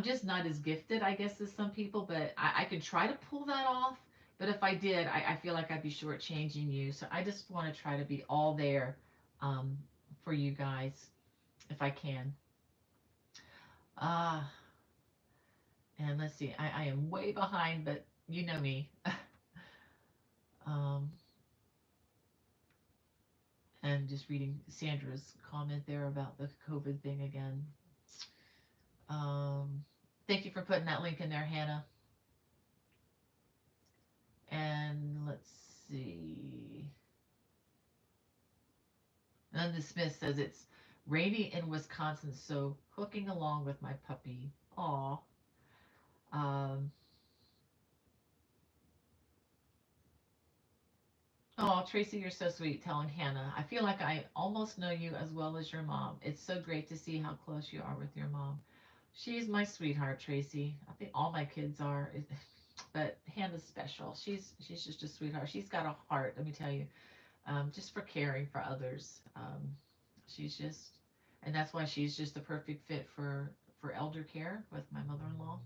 just not as gifted, I guess, as some people, but I can try to pull that off. But if I did, I feel like I'd be shortchanging you. So I just want to try to be all there, um, for you guys if I can. Uh, and let's see, I am way behind, but you know me. um, and just reading Sandra's comment there about the COVID thing again. Um, thank you for putting that link in there, Hannah. And let's see. Linda Smith says it's rainy in Wisconsin, so hooking along with my puppy. Aw. Um, oh, Tracy, you're so sweet, telling Hannah. I feel like I almost know you as well as your mom. It's so great to see how close you are with your mom. She's my sweetheart, Tracy. I think all my kids are, but Hannah's special. She's just a sweetheart. She's got a heart, let me tell you, just for caring for others. She's just, and that's why she's just the perfect fit for elder care with my mother-in-law.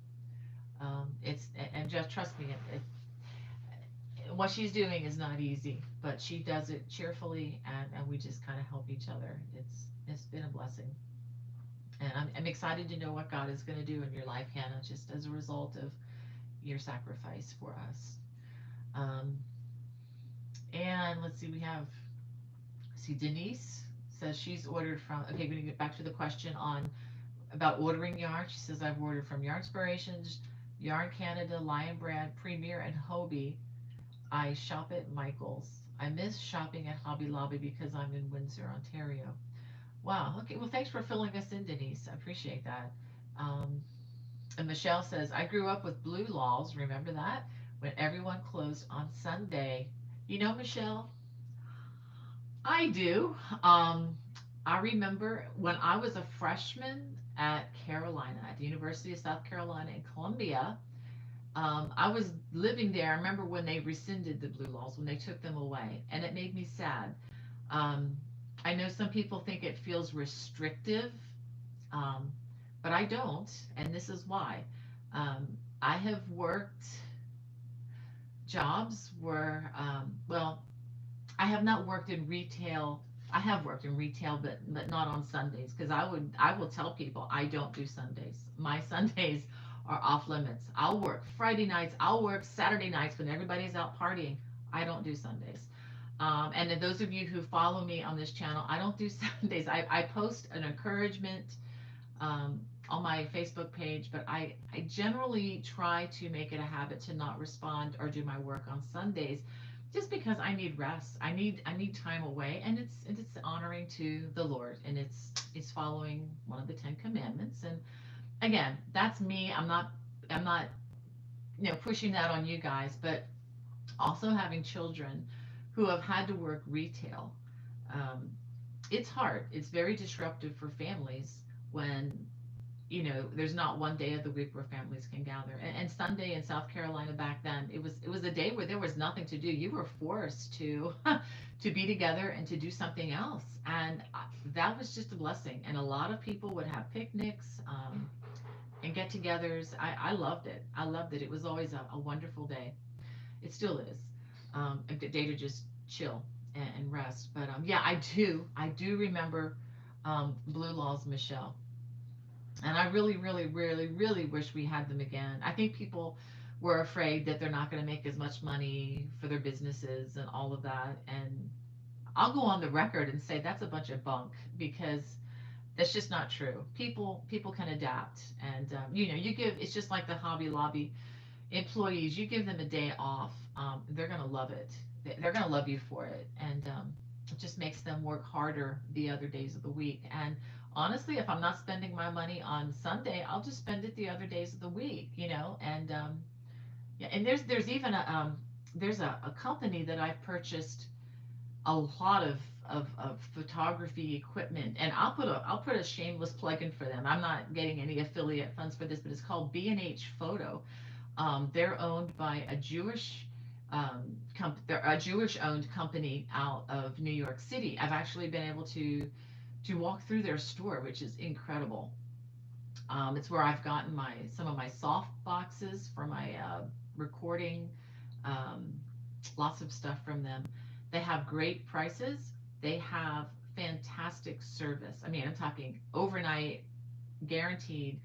It's and just trust me, what she's doing is not easy, but she does it cheerfully, and we just kind of help each other. It's been a blessing, and I'm excited to know what God is going to do in your life, Hannah, just as a result of your sacrifice for us. Um, and let's see, we have see Denise says she's ordered from. Okay, we're gonna get back to the question on about ordering yarn. She says I've ordered from Yarnspirations, Yarn Canada, Lion Brand, Premier, and Hobie. I shop at Michael's. I miss shopping at Hobby Lobby because I'm in Windsor, Ontario. Wow. Okay. Well, thanks for filling us in, Denise. I appreciate that. Um, and Michelle says, I grew up with blue laws. Remember that? When everyone closed on Sunday. You know, Michelle, I do. I remember when I was a freshman at Carolina, at the University of South Carolina in Columbia. I was living there. I remember when they rescinded the blue laws, when they took them away, and it made me sad. Um, I know some people think it feels restrictive, um, but I don't, and this is why. Um, I have worked jobs where, well, I have not worked in retail. I have worked in retail, but not on Sundays because I will tell people I don't do Sundays. My Sundays are off limits. I'll work Friday nights. I'll work Saturday nights when everybody's out partying. I don't do Sundays. And then those of you who follow me on this channel, I don't do Sundays. I post an encouragement on my Facebook page, but I generally try to make it a habit to not respond or do my work on Sundays just because I need rest. I need time away, and it's honoring to the Lord, and it's following one of the 10 commandments. And again, that's me. I'm not pushing that on you guys, but also having children who have had to work retail. Um, it's hard. It's very disruptive for families when there's not one day of the week where families can gather. And Sunday in South Carolina back then, it was a day where there was nothing to do. You were forced to to be together and to do something else, and that was just a blessing. And a lot of people would have picnics and get-togethers. I loved it. I loved it. It was always a wonderful day. It still is a good day to just chill and rest. But yeah, I do remember Blue Laws, Michelle. And I really, really, really, really wish we had them again. I think people were afraid that they're not going to make as much money for their businesses and all of that. And I'll go on the record and say that's a bunch of bunk because that's just not true. People can adapt, and you give. It's just like the Hobby Lobby employees. You give them a day off, they're going to love it. They're going to love you for it, and it just makes them work harder the other days of the week. And honestly, if I'm not spending my money on Sunday, I'll just spend it the other days of the week, and yeah. And there's even a company that I've purchased a lot of photography equipment, and I'll put a shameless plug in for them. I'm not getting any affiliate funds for this, but it's called B&H Photo. They're owned by a Jewish they're a Jewish owned company out of New York City. I've actually been able to walk through their store, which is incredible. It's where I've gotten some of my soft boxes for my recording, um, lots of stuff from them. They have great prices. They have fantastic service. I mean, I'm talking overnight, guaranteed.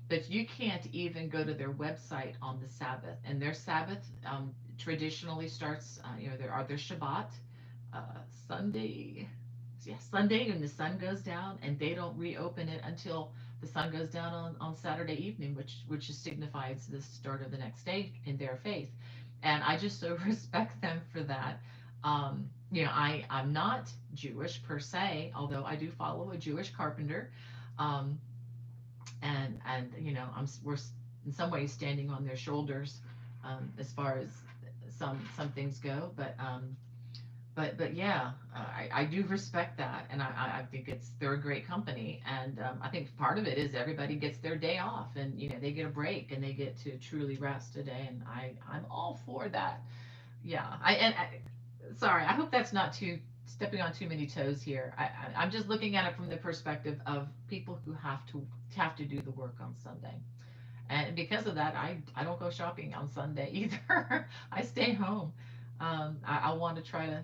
But you can't even go to their website on the Sabbath. And their Sabbath traditionally starts, their Shabbat, uh, Sunday. Yeah, Sunday when the sun goes down, and they don't reopen it until the sun goes down on Saturday evening, which just signifies the start of the next day in their faith. And I just so respect them for that. I'm not Jewish per se, although I do follow a Jewish carpenter. Um, and we're in some ways standing on their shoulders as far as some things go, but yeah, I do respect that, and I think they're a great company, and I think part of it is everybody gets their day off, and they get a break and they get to truly rest a day, and I'm all for that. Yeah, sorry, I hope that's not too stepping on too many toes here. I'm just looking at it from the perspective of people who have to do the work on Sunday. And because of that, I don't go shopping on Sunday either. I stay home. I want to try to,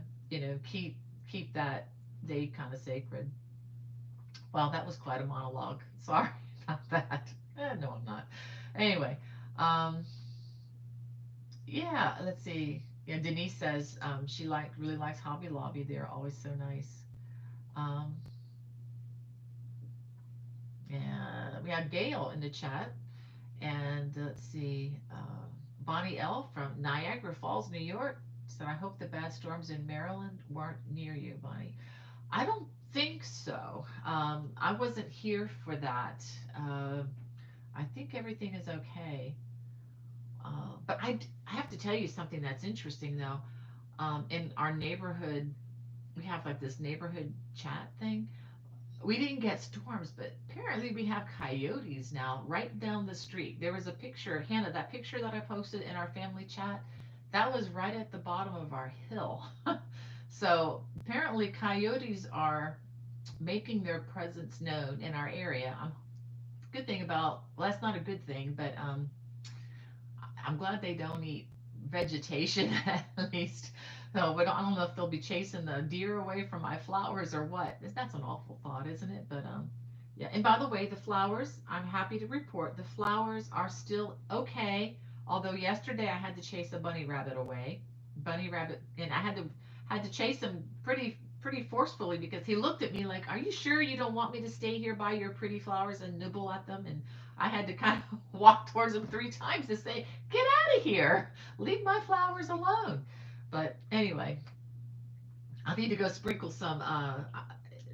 keep that day kind of sacred. Well, that was quite a monologue. Sorry about that. No, I'm not. Anyway, um, yeah, let's see. Yeah, Denise says she really likes Hobby Lobby. They're always so nice. Um, and we have Gail in the chat. And let's see, Bonnie L. from Niagara Falls, New York said, I hope the bad storms in Maryland weren't near you, Bonnie. I don't think so. I wasn't here for that. I think everything is okay. But I have to tell you something that's interesting, though. In our neighborhood, we have like this neighborhood chat thing. We didn't get storms, but apparently we have coyotes now right down the street. There was a picture, Hannah, that picture that I posted in our family chat, that was right at the bottom of our hill. So apparently coyotes are making their presence known in our area. Good thing about, well, that's not a good thing, but I'm glad they don't eat vegetation at least. So, but I don't know if they'll be chasing the deer away from my flowers or what. That's an awful thought, isn't it? But yeah. And by the way, the flowers, I'm happy to report the flowers are still okay. Although yesterday I had to chase a bunny rabbit away. Bunny rabbit, and I had to chase him pretty forcefully because he looked at me like, "Are you sure you don't want me to stay here by your pretty flowers and nibble at them?" And I had to kind of walk towards him 3 times to say, "Get out of here! Leave my flowers alone." But anyway, I need to go sprinkle some.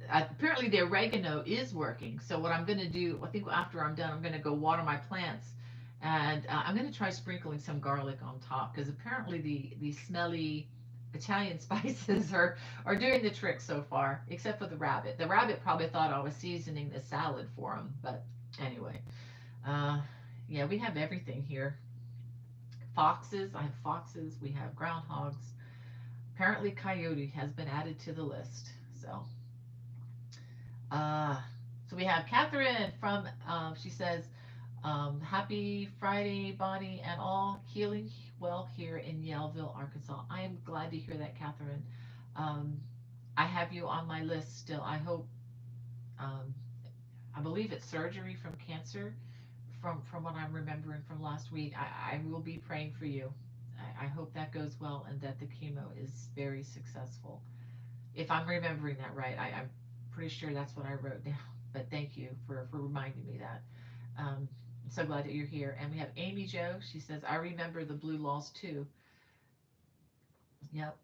Apparently, the oregano is working. So what I'm going to do, I think after I'm done, I'm going to go water my plants, and I'm going to try sprinkling some garlic on top because apparently the smelly Italian spices are doing the trick so far, except for the rabbit. The rabbit probably thought I was seasoning the salad for him, but anyway, uh, yeah, we have everything here. Foxes, I have foxes. We have groundhogs. Apparently, coyote has been added to the list. So, uh, so we have Catherine from. She says, "Happy Friday, Bonnie, and all healing well here in Yellville, Arkansas." I am glad to hear that, Catherine. Um, I have you on my list still. I hope. Um, I believe it's surgery from cancer. From what I'm remembering from last week, I will be praying for you. I hope that goes well and that the chemo is very successful. If I'm remembering that right, I'm pretty sure that's what I wrote down. But thank you for reminding me that. I'm so glad that you're here. And we have Amy Jo. She says, I remember the blue laws too. Yep.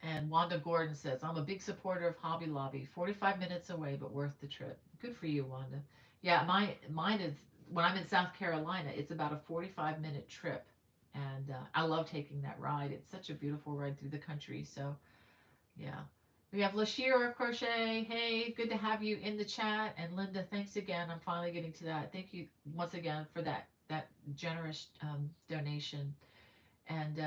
And Wanda Gordon says, I'm a big supporter of Hobby Lobby. 45 minutes away, but worth the trip. Good for you, Wanda. Yeah, mine is, when I'm in South Carolina, it's about a 45-minute trip. And I love taking that ride. It's such a beautiful ride through the country. So, yeah. We have Lashira Crochet. Hey, good to have you in the chat. And Linda, thanks again. I'm finally getting to that. Thank you once again for that generous donation. And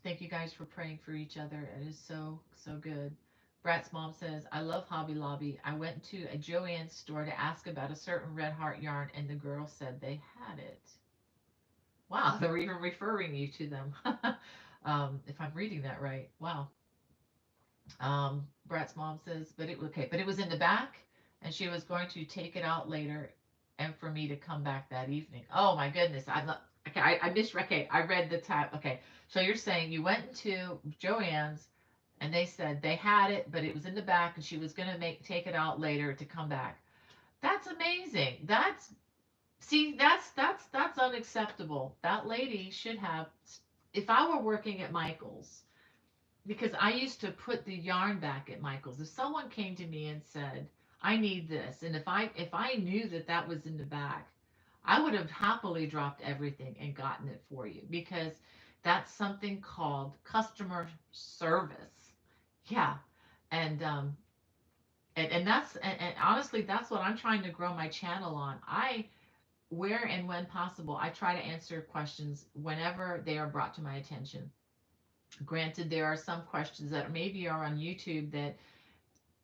thank you guys for praying for each other. It is so, so good. Brat's mom says, I love Hobby Lobby. I went to a Joann's store to ask about a certain Red Heart yarn, and the girl said they had it. Wow, they're even referring you to them. If I'm reading that right. Wow. Brat's mom says, but it was in the back, and she was going to take it out later, and for me to come back that evening. Oh my goodness, I'm not. Okay, I missed. Okay, I read the tab. Okay, so you're saying you went into Joann's, and they said they had it, but it was in the back, and she was gonna take it out later to come back. That's amazing. That's unacceptable. That lady should have. If I were working at Michael's, because I used to put the yarn back at Michael's. If someone came to me and said, "I need this," and if I knew that was in the back, I would have happily dropped everything and gotten it for you because that's something called customer service. Yeah, and and honestly, that's what I'm trying to grow my channel on. Where and when possible, I try to answer questions whenever they are brought to my attention. Granted, there are some questions that maybe are on YouTube that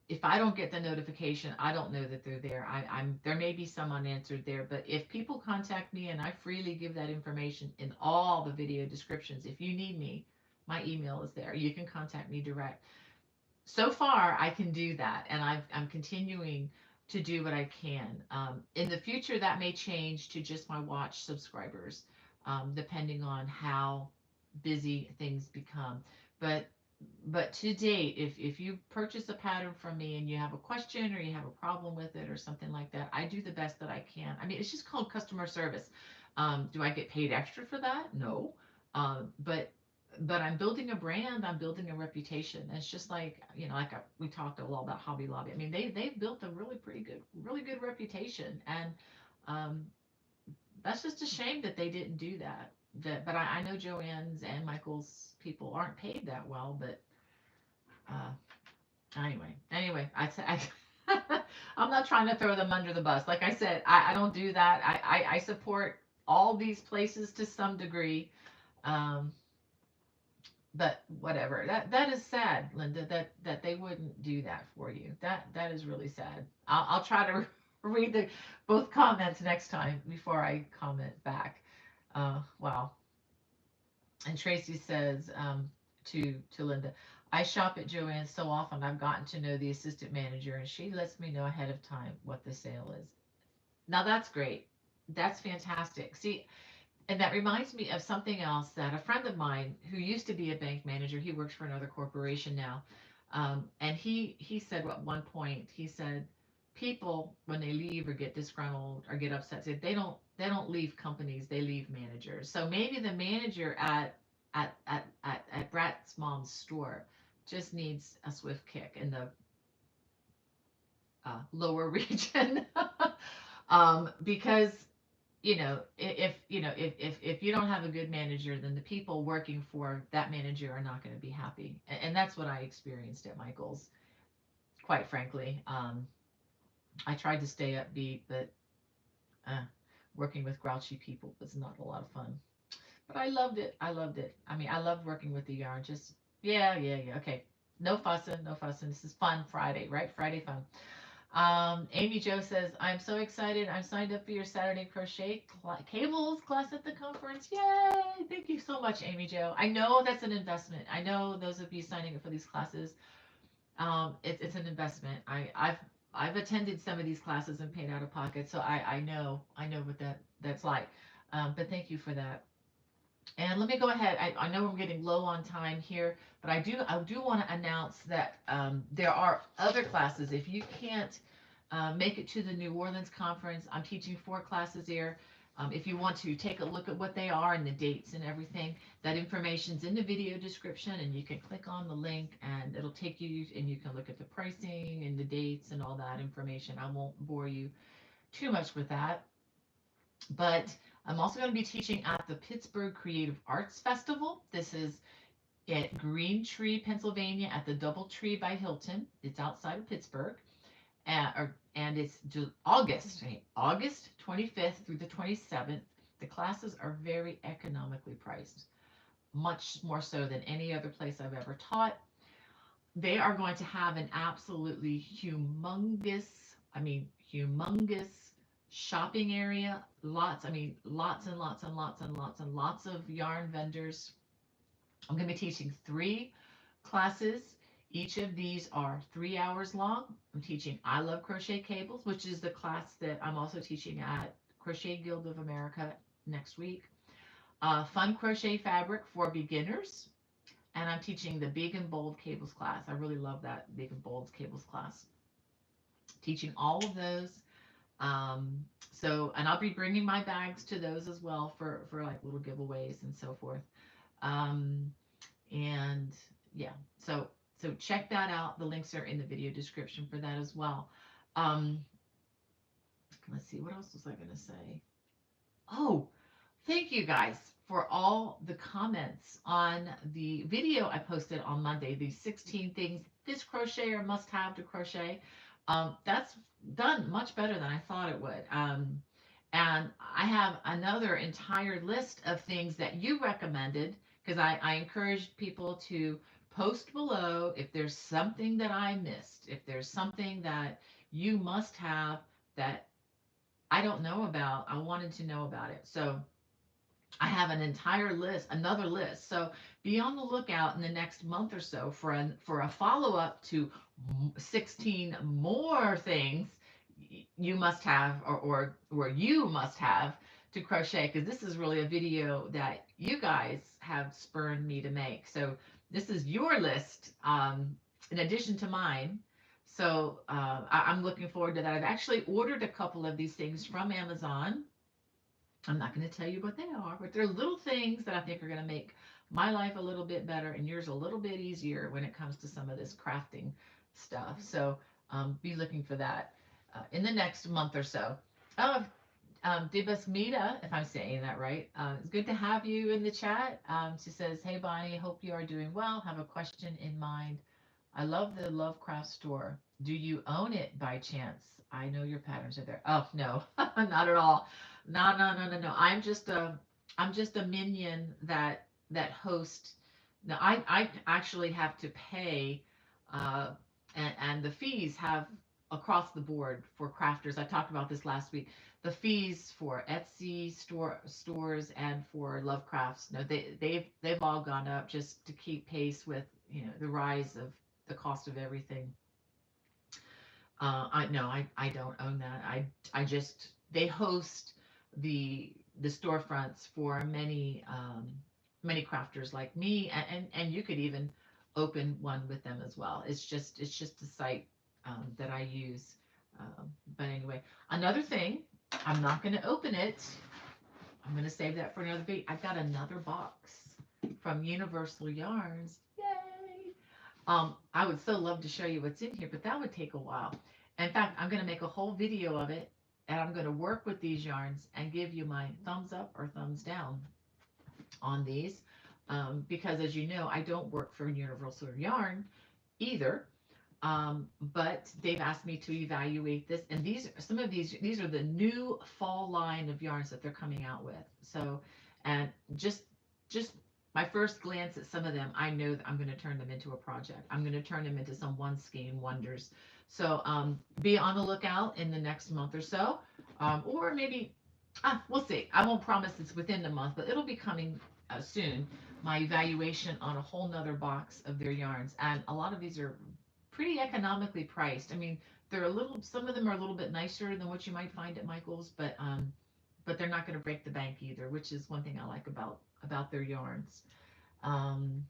if I don't get the notification, I don't know that they're there. I'm there may be some unanswered there, but if people contact me and I freely give that information in all the video descriptions, if you need me, my email is there. You can contact me direct. So far, I can do that, and I'm continuing to do what I can. In the future, that may change to just my watch subscribers, depending on how busy things become. But to date, if you purchase a pattern from me and you have a question or you have a problem with it or something like that, I do the best that I can. I mean, it's just called customer service. Do I get paid extra for that? No. But I'm building a brand. I'm building a reputation. It's just like, like we talked a lot about Hobby Lobby. I mean, they've built a really good reputation, and um, that's just a shame that they didn't do that. But I know Joanne's and Michael's people aren't paid that well, but uh, anyway, I'm not trying to throw them under the bus. Like I said, I don't do that. I support all these places to some degree. Um, but whatever. That is sad, Linda, that they wouldn't do that for you. That is really sad. I'll try to read the both comments next time before I comment back. Wow. And Tracy says to Linda, I shop at Joann's so often I've gotten to know the assistant manager and she lets me know ahead of time what the sale is. Now that's great. That's fantastic. See, and that reminds me of something else that a friend of mine who used to be a bank manager, he works for another corporation now, and he said at one point, he said, people when they leave or get disgruntled or get upset, say they don't leave companies, they leave managers. So maybe the manager at Brat's mom's store just needs a swift kick in the lower region, because if you don't have a good manager, then the people working for that manager are not going to be happy, and that's what I experienced at Michael's. Quite frankly, I tried to stay upbeat, but uh, working with grouchy people was not a lot of fun. But I loved it. I loved it. I mean, I loved working with the yarn. Just yeah. Okay, no fussing, no fussing. This is fun Friday, right? Friday fun. Amy Jo says, I'm so excited. I'm signed up for your Saturday crochet cables class at the conference. Yay! Thank you so much, Amy Jo. I know that's an investment. I know those of you signing up for these classes, it's an investment. I've attended some of these classes and paid out of pocket, so I know what that's like. But thank you for that. And let me go ahead. I know I'm getting low on time here, but I do want to announce that there are other classes. If you can't make it to the New Orleans conference, I'm teaching 4 classes here. If you want to take a look at what they are and the dates and everything, that information's in the video description, and you can click on the link, and it'll take you, and you can look at the pricing and the dates and all that information. I won't bore you too much with that. But I'm also going to be teaching at the Pittsburgh Creative Arts Festival. This is at Green Tree, Pennsylvania, at the Doubletree by Hilton. It's outside of Pittsburgh, and it's August 25th through the 27th. The classes are very economically priced, much more so than any other place I've ever taught. They are going to have an absolutely humongous shopping area. Lots and lots and lots and lots and lots of yarn vendors. I'm going to be teaching 3 classes. Each of these are 3 hours long. I'm teaching I Love Crochet Cables, which is the class that I'm also teaching at Crochet Guild of America next week. Fun crochet fabric for beginners, and I'm teaching the Big and Bold Cables class. I really love that Big and Bold Cables class. Teaching all of those. And I'll be bringing my bags to those as well for like little giveaways and so forth. Um, and yeah, so check that out. The links are in the video description for that as well. Um, let's see, what else was I going to say? Oh, thank you guys for all the comments on the video I posted on Monday, the 16 things this crocheter must have to crochet. That's done much better than I thought it would. And I have another entire list of things that you recommended because I encourage people to post below if there's something that I missed, if there's something that you must have that I don't know about. I wanted to know about it. So I have an entire list, another list. So be on the lookout in the next month or so for a follow up to 16 more things you must have or you must have to crochet, because this is really a video that you guys have spurred me to make. So this is your list, in addition to mine. So I'm looking forward to that. I've actually ordered a couple of these things from Amazon. I'm not going to tell you what they are, but they're little things that I think are going to make my life a little bit better and yours a little bit easier when it comes to some of this crafting stuff. So be looking for that in the next month or so. Oh, Dibasmita, if I'm saying that right, it's good to have you in the chat. She says, "Hey Bonnie, hope you are doing well. Have a question in mind. I love the Lovecraft store. Do you own it by chance? I know your patterns are there." Oh no, not at all. No, no, no, no, no. I'm just a minion that host. No, I actually have to pay, uh, and the fees have across the board for crafters. I talked about this last week. The fees for Etsy stores and for Lovecrafts, no, they've all gone up just to keep pace with the rise of the cost of everything. I no, I don't own that. I just they host the storefronts for many crafters like me, and you could even open one with them as well. It's just a site that I use. But anyway, another thing, I'm not going to open it. I'm going to save that for another video. I've got another box from Universal Yarns. Yay! I would so love to show you what's in here, but that would take a while. In fact, I'm going to make a whole video of it, and I'm going to work with these yarns and give you my thumbs up or thumbs down on these, because as you know, I don't work for Universal Yarn either. But they've asked me to evaluate this, and some of these are the new fall line of yarns that they're coming out with. So, and just my first glance at some of them, I know that I'm going to turn them into a project. I'm going to turn them into some one skein wonders. So be on the lookout in the next month or so, or maybe we'll see. I won't promise it's within the month, but it'll be coming soon. My evaluation on a whole nother box of their yarns, and a lot of these are pretty economically priced. I mean, some of them are a little bit nicer than what you might find at Michael's, but they're not going to break the bank either, which is one thing I like about their yarns. Um,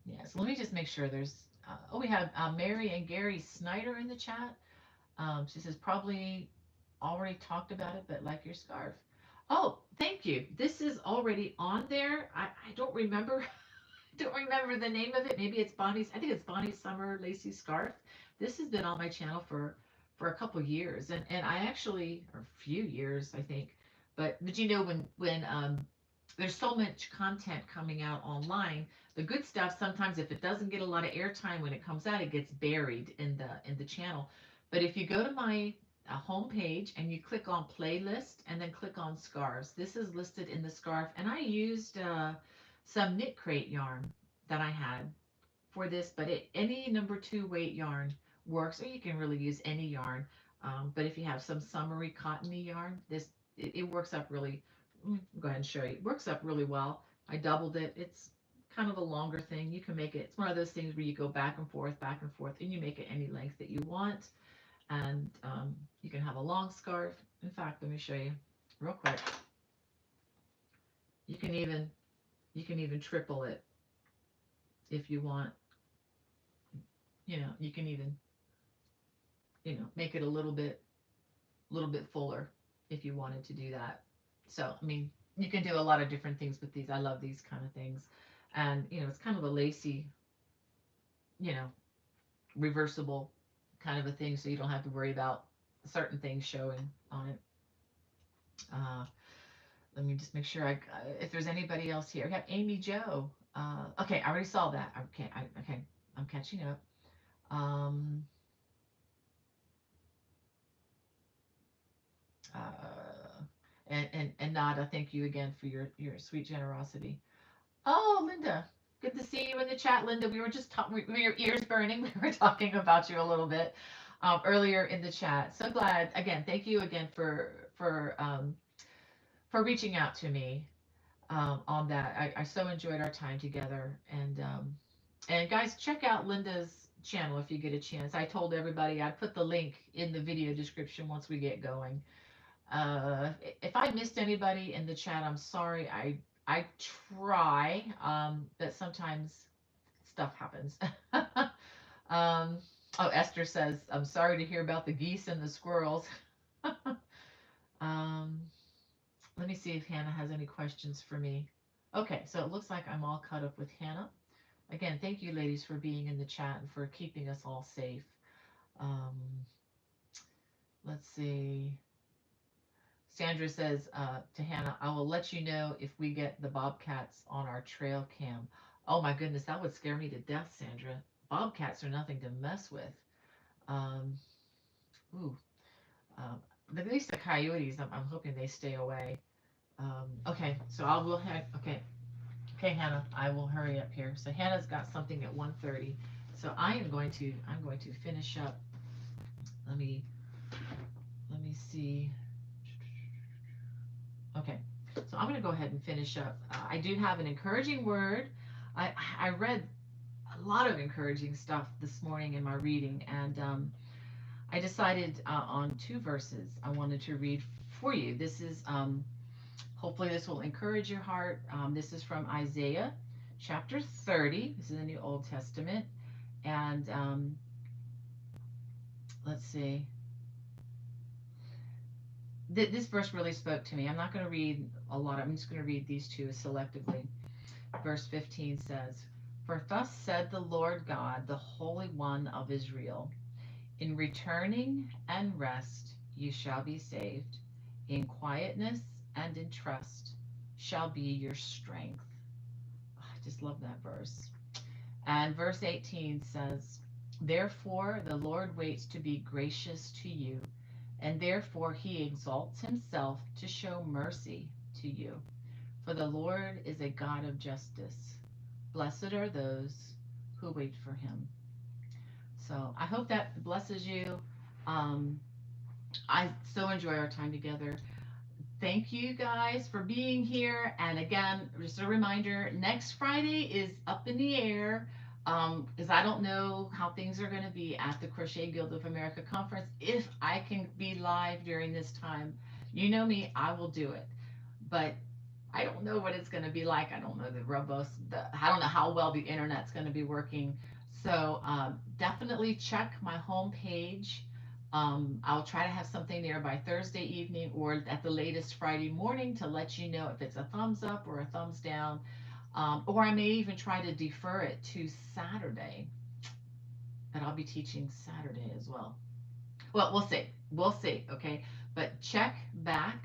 yeah, so let me just make sure there's. We have Mary and Gary Snyder in the chat. She says probably already talked about it, but like your scarf. Oh, thank you. This is already on there. I don't remember. Don't remember the name of it. Maybe it's Bonnie's. I think it's Bonnie's Summer Lacy Scarf. This has been on my channel for a couple years, and I actually, or a few years, I think. But you know, when there's so much content coming out online, the good stuff sometimes, if it doesn't get a lot of airtime when it comes out, it gets buried in the channel. But if you go to my home page and you click on playlist and then click on scarves, this is listed in the scarf, and I used some knit crate yarn that I had for this, but any number two weight yarn works, or you can really use any yarn. But if you have some summery cottony yarn, it works up really. Go ahead and show you. It works up really well. I doubled it. It's kind of a longer thing. You can make it. It's one of those things where you go back and forth, and you make it any length that you want. And you can have a long scarf. In fact, let me show you real quick. You can even triple it if you want. You can even make it a little bit fuller if you wanted to do that. So I mean, you can do a lot of different things with these. I love these kind of things, and it's kind of a lacy, you know reversible kind of a thing, so you don't have to worry about certain things showing on it. uh, Let me just make sure if there's anybody else here. We have Amy Joe. Okay, I already saw that. Okay, okay, I'm catching up. um, uh, and Nada, thank you again for your sweet generosity. Oh, Linda, good to see you in the chat, Linda. We were just talking, your ears burning. We were talking about you a little bit earlier in the chat. So glad. Again, thank you again for reaching out to me on that. I so enjoyed our time together. And guys, check out Linda's channel if you get a chance. I told everybody I'd put the link in the video description once we get going. If I missed anybody in the chat, I'm sorry. I try, but sometimes stuff happens. um, oh, Esther says, I'm sorry to hear about the geese and the squirrels. um, Let me see if Hannah has any questions for me. Okay, so it looks like I'm all caught up with Hannah. Again, thank you, ladies, for being in the chat and for keeping us all safe. Um, let's see. Sandra says to Hannah, I will let you know if we get the bobcats on our trail cam. Oh my goodness, that would scare me to death, Sandra. Bobcats are nothing to mess with. Um, ooh, um, at least the coyotes, I'm hoping they stay away. Okay, so I will head. Okay, Hannah, I will hurry up here. So Hannah's got something at 1:30. So I'm going to finish up. Let me see. Okay, so I'm going to go ahead and finish up. I do have an encouraging word. I read a lot of encouraging stuff this morning in my reading, and I decided on two verses I wanted to read for you. This is hopefully this will encourage your heart. This is from Isaiah chapter 30. This is in the Old Testament, and let's see. This verse really spoke to me. I'm not going to read a lot. I'm just going to read these two selectively. Verse 15 says, For thus said the Lord God, the Holy One of Israel, in returning and rest you shall be saved, in quietness and in trust shall be your strength. Oh, I just love that verse. And verse 18 says, Therefore the Lord waits to be gracious to you, and therefore he exalts himself to show mercy to you. For the Lord is a God of justice. Blessed are those who wait for him. So I hope that blesses you. I so enjoy our time together. Thank you guys for being here. And again, just a reminder, next Friday is up in the air because I don't know how things are going to be at the Crochet Guild of America conference. If I can be live during this time, you know me, I will do it. But I don't know what it's going to be like. I don't know the robust, I don't know how well the internet's going to be working. So definitely check my homepage. I'll try to have something there by Thursday evening or at the latest Friday morning to let you know if it's a thumbs up or a thumbs down. Or I may even try to defer it to Saturday. But I'll be teaching Saturday as well. Well, we'll see. We'll see. Okay. But check back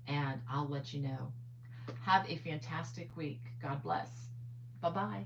and I'll let you know. Have a fantastic week. God bless. Bye bye.